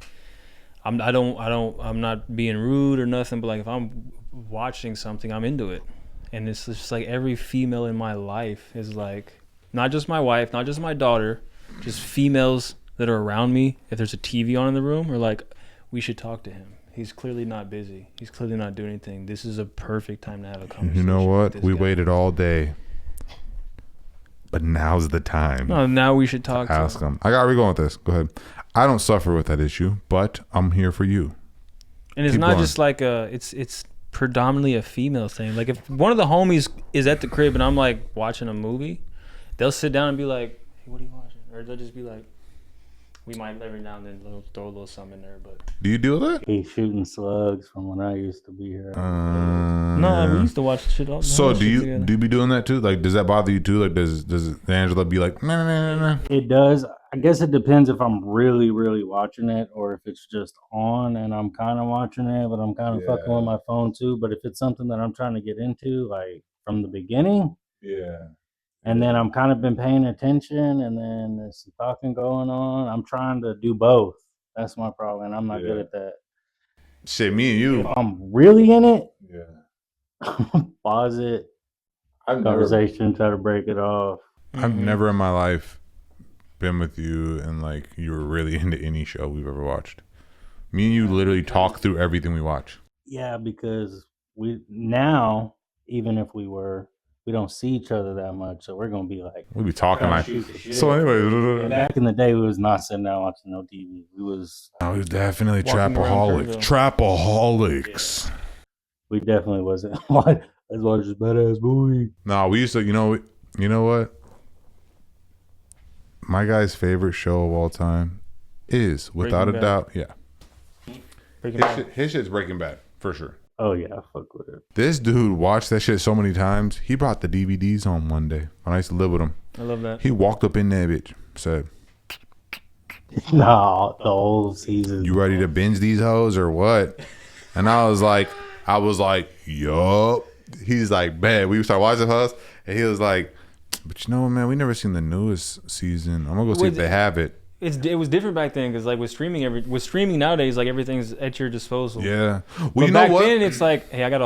I'm not being rude or nothing, but like if I'm watching something, I'm into it. And it's just like every female in my life is like not just my wife, not just my daughter, just females that are around me, if there's a TV on in the room, are like, we should talk to him. He's clearly not busy. He's clearly not doing anything. This is a perfect time to have a conversation. You know what? with this We guy. waited all day, but now's the time. No, now we should talk to Ask him. him. I got where we going with this. Go ahead. I don't suffer with that issue, but I'm here for you. And it's Keep not going. just like it's predominantly a female thing. Like if one of the homies is at the crib and I'm like watching a movie, they'll sit down and be like, "Hey, what are you watching?" Or they'll just be like, we might every now and then throw a little something in there, but Do you deal with that? He's shooting slugs from when I used to be here. no, we used to watch shit all. So all do shit you together. do you be doing that too? Like, does that bother you too? Like, does Angela be like, nah? It does. I guess it depends if I'm really, really watching it or if it's just on and I'm kind of watching it, but I'm kind of fucking with my phone too. But if it's something that I'm trying to get into, like from the beginning, Yeah. and then I'm kind of been paying attention, and then there's some talking going on. I'm trying to do both. That's my problem, and I'm not good at that. Shit, me and you. If I'm really in it, Yeah. pause it, I've conversation, try to break it off. I've never in my life been with you and like you were really into any show we've ever watched. Me and you literally talk through everything we watch. Yeah, because we now, even if we don't see each other that much, so we're gonna be like, We be talking like. shoot the shit. So anyway, back in the day, we was not sitting down watching no TV. We was definitely Walking around trapaholics. we definitely wasn't. Let's watch this badass movie. No, we used to. You know what? My guy's favorite show of all time is, without Breaking a Bad. doubt, yeah. Breaking Bad. His shit's Breaking Bad for sure. Oh yeah, I fuck with it. This dude watched that shit so many times. He brought the DVDs home one day when I used to live with him. I love that. He walked up in there, bitch, said, No, the whole season. "You ready to binge these hoes or what?" And I was like, "Yup." He's like, "Man," we started watching us, and he was like, "But you know what, man? We never seen the newest season. I'm gonna go see if they have it." It was different back then because like with streaming nowadays, like everything's at your disposal. Yeah. Well, But you know back what? then it's like, hey, I got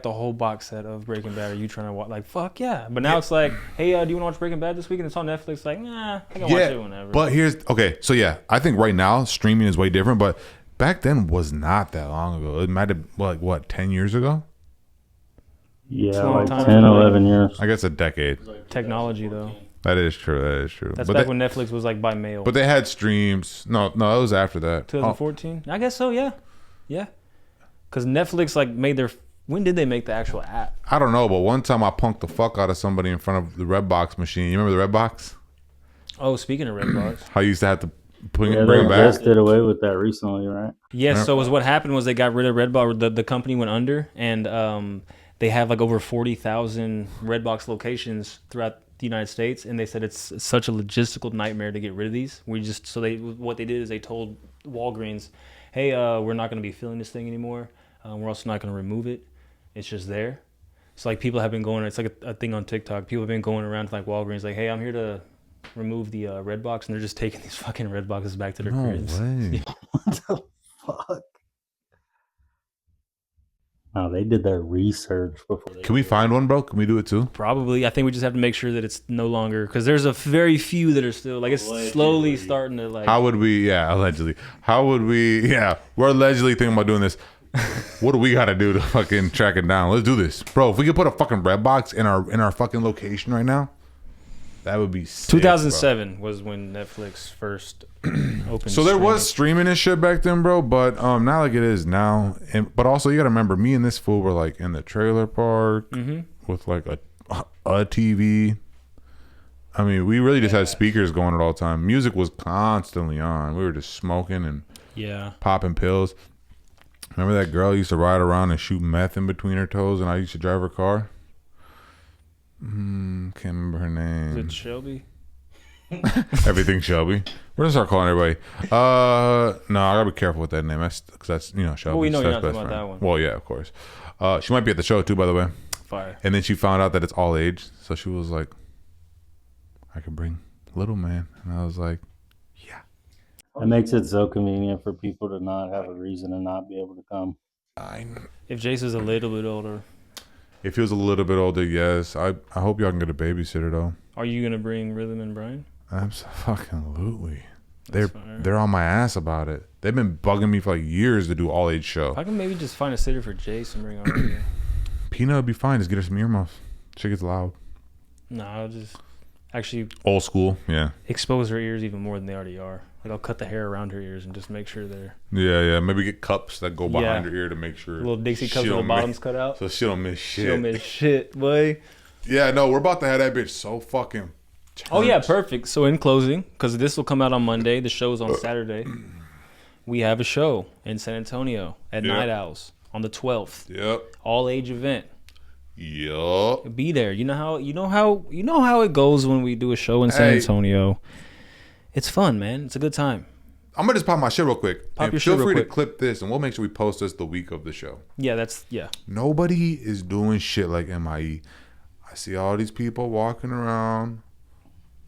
the whole box set of Breaking Bad. Are you trying to watch? Like, fuck yeah. But now it's like, hey, do you want to watch Breaking Bad this week? And it's on Netflix. Like, nah, I can watch it whenever. But so yeah, I think right now streaming is way different, but back then was not that long ago. It might have like what, 10 years ago? Yeah, It's a long like time 10, for 11 years. I guess a decade. Technology though. That is true. That's but back when Netflix was like by mail. But they had streams. No, it was after that. 2014. I guess so. Yeah. Because Netflix like made their. When did they make the actual app? I don't know, but one time I punked the fuck out of somebody in front of the Redbox machine. You remember the Redbox? Oh, speaking of Redbox. How you used to have to bring Yeah, it they back. just did away with that recently, right? Yes. So what happened was they got rid of Redbox. The company went under, and they have like over 40,000 Redbox locations throughout the United States, and they said it's such a logistical nightmare to get rid of these. What they did is they told Walgreens, hey, we're not going to be filling this thing anymore. We're also not going to remove it. It's just there. So like people have been going. It's like a thing on TikTok. People have been going around to like Walgreens, like, hey, I'm here to remove the Redbox, and they're just taking these fucking Redboxes back to their cribs. Way. What the fuck? No, they did their research before they. Can we find one, bro? Can we do it too? Probably. I think we just have to make sure that it's no longer, because there's a very few that are still like, it's slowly starting to like. How would we? Yeah, allegedly. How would we? Yeah, we're allegedly thinking about doing this. What do we got to do to fucking track it down? Let's do this, bro. If we could put a fucking Redbox in our fucking location right now, that would be sick, 2007 was when Netflix first opened. So there streaming. was streaming and shit back then, bro, but not like it is now. But also you gotta remember, me and this fool were like in the trailer park with like a TV. I mean, we really just had speakers going at all time. Music was constantly on. We were just smoking and popping pills. Remember that girl used to ride around and shoot meth in between her toes, and I used to drive her car? Can't remember her name. Is it Shelby? Everything Shelby. We're gonna start calling everybody. No, I gotta be careful with that name. That's because that's Shelby. Well, we know you're That's not best talking about friend. that one. Well, yeah, of course. She might be at the show too, by the way. Fire. And then she found out that it's all age, so she was like, "I could bring little man," and I was like, It makes it so convenient for people to not have a reason to not be able to come. If Jace is a little bit older, If he was a little bit older, yes. I hope y'all can get a babysitter though. are you gonna bring Rhythm and Brian? Absolutely. They're on my ass about it. They've been bugging me for like years to do all age show. I can maybe just find a sitter for Jace and bring on here. Peanut would be fine. Just get her some earmuffs. She gets loud. No, I'll just actually old school. Yeah. Expose her ears even more than they already are. Like I'll cut the hair around her ears and just make sure they're. Yeah. Maybe get cups that go behind her ear to make sure. Little Dixie cups with the bottoms cut out. So she don't miss shit. She don't miss shit, boy. Yeah, no, we're about to have that bitch so fucking. Oh yeah, perfect. So in closing, because this will come out on Monday, the show's on Saturday. We have a show in San Antonio at Night Owls on the 12th. Yep. All age event. Yup. Be there. You know how it goes when we do a show in San Antonio. It's fun, man. It's a good time. I'm gonna just pop my shit real quick. Feel free to clip this, and we'll make sure we post this the week of the show. Yeah, Nobody is doing shit like MIE. I see all these people walking around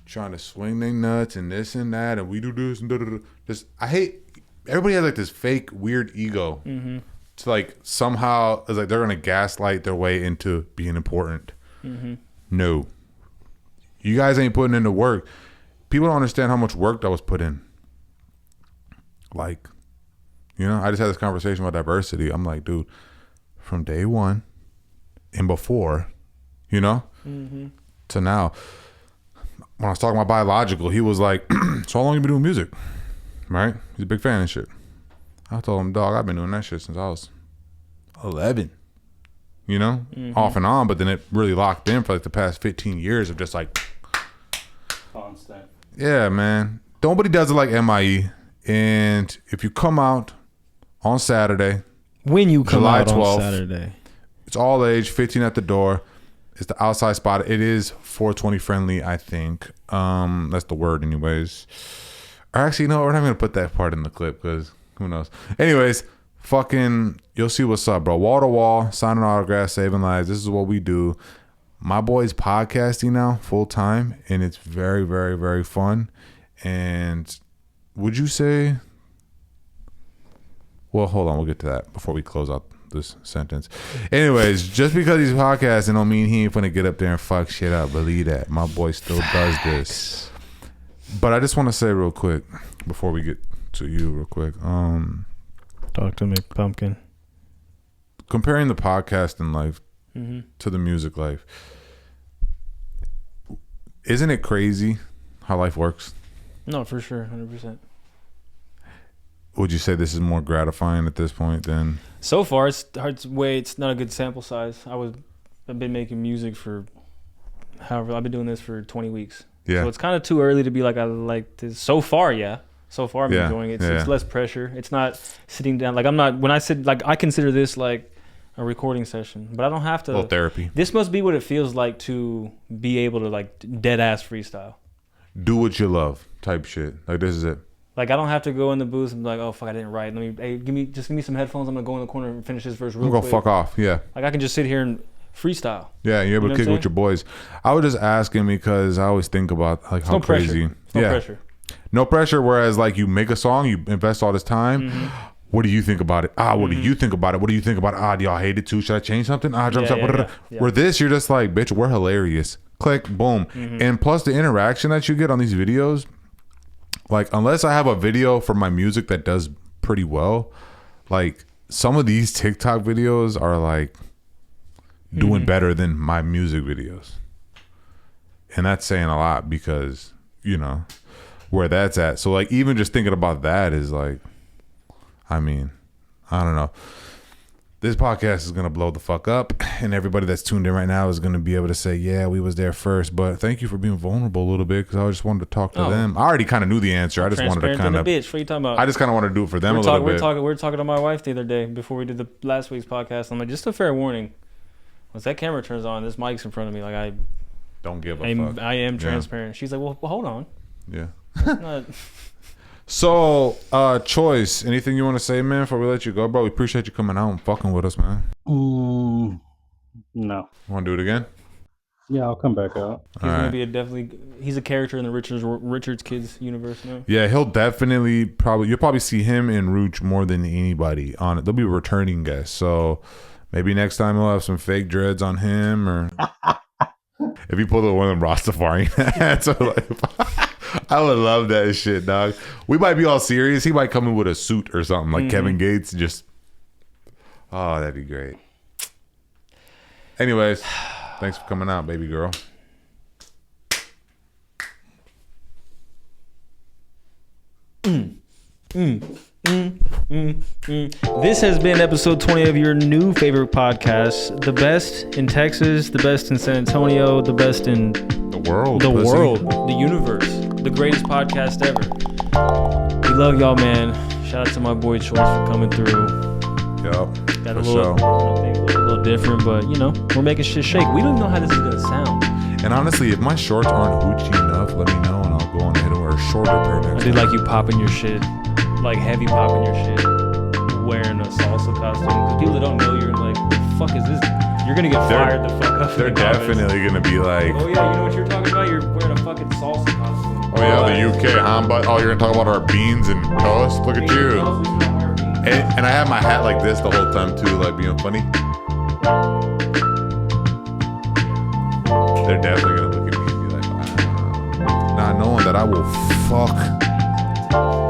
trying to swing their nuts and this and that, and we do this and da da da. Just I hate. Everybody has like this fake weird ego. Mm-hmm. It's like somehow it's like they're gonna gaslight their way into being important. Mm-hmm. No, you guys ain't putting in the work. People don't understand how much work that was put in. Like, I just had this conversation about diversity. I'm like, dude, from day one and before, mm-hmm. to now. When I was talking about biological, he was like, so how long you been doing music? Right? He's a big fan and shit. I told him, dog, I've been doing that shit since I was 11. Mm-hmm. Off and on, but then it really locked in for like the past 15 years of just like constant. Yeah, man. Nobody does it like MIE. And if you come out on Saturday, when you come July out 12th, on Saturday, it's all age, 15 at the door. It's the outside spot. It is 420 friendly, I think. That's the word, anyways. Or actually, no, we're not gonna put that part in the clip because who knows. Anyways, you'll see what's up, bro. Wall to wall, signing autographs, saving lives. This is what we do. My boy's podcasting now full time, and it's very, very, very fun. And would you say? Well, hold on. We'll get to that before we close out this sentence. Anyways, just because he's podcasting don't mean he ain't gonna get up there and fuck shit up. Believe that. My boy still does this. But I just want to say real quick before we get to you real quick. Talk to me, pumpkin. Comparing the podcasting life mm-hmm. to the music life, isn't it crazy how life works? No, for sure, 100%. Would you say this is more gratifying at this point than? So far, it's not a good sample size. I've been making music for I've been doing this for 20 weeks. Yeah. So it's kind of too early to be like I like this. So far, yeah. So far, I'm enjoying it. It's less pressure. It's not sitting down. Like I'm not. When I sit, like I consider this like a recording session, but I don't have to. A little therapy. This must be what it feels like to be able to like dead ass freestyle. Do what you love, type shit. Like this is it. Like I don't have to go in the booth and be like, oh fuck, I didn't write. Give me some headphones. I'm gonna go in the corner and finish this verse real quick. I'm gonna go fuck off. Yeah. Like I can just sit here and freestyle. Yeah, you're able to kick with your boys. I was just asking because I always think about like how crazy. No pressure. No pressure. Whereas like you make a song, you invest all this time. Mm-hmm. What do you think about it? What do you think about it? What do you think about it? Do y'all hate it too? Should I change something? Jumps up. Where this, you're just like, bitch, we're hilarious. Click, boom. Mm-hmm. And plus the interaction that you get on these videos, like unless I have a video for my music that does pretty well, like some of these TikTok videos are like doing better than my music videos. And that's saying a lot because, where that's at. So like even just thinking about that is like, I mean, I don't know. This podcast is going to blow the fuck up and everybody that's tuned in right now is going to be able to say, yeah, we was there first. But thank you for being vulnerable a little bit because I just wanted to talk to them. I already kind of knew the answer. I just wanted to kind of. Bitch, what are you talking about? I just kind of wanted to do it for them a little bit. We were talking to my wife the other day before we did the last week's podcast. I'm like, just a fair warning. Once that camera turns on, this mic's in front of me. Like I don't give a fuck. I am transparent. She's like, well, hold on. Yeah. That's not. So, Choice, anything you want to say, man, before we let you go, bro? We appreciate you coming out and fucking with us, man. No. Want to do it again? Yeah, I'll come back out. He's gonna be he's a character in the Richard's Kids universe now. Yeah, he'll definitely you'll probably see him in Rooch more than anybody on it. They'll be returning guests, so maybe next time we'll have some fake dreads on him, or if you pull the one of them Rastafari hats, I would love that shit, dog. We might be all serious. He might come in with a suit or something like Kevin Gates. Just, oh, that'd be great. Anyways, thanks for coming out, baby girl. This has been episode 20 of your new favorite podcast. The best in Texas, the best in San Antonio, the best in the world, the universe, the greatest podcast ever. We love y'all, man. Shout out to my boy Shorts for coming through. Yep. Got a little different, but you know, we're making shit shake. We don't even know how this is gonna sound. And honestly, if my shorts aren't Gucci enough, let me know and I'll go on ahead and wear a shorter pair next I did time. like you popping your shit, like heavy popping your shit, wearing a salsa costume. Because people that don't know, you're like, what the fuck is this? You're gonna get fired the fuck up. They're definitely gonna be like, oh yeah, you know what you're talking about? You're wearing a fucking salsa costume. oh yeah, the UK, huh? But oh, you're gonna talk about our beans and toast? Look at you. And I have my hat like this the whole time too, like being funny. They're definitely gonna look at me and be like, wow. Not knowing that I will fuck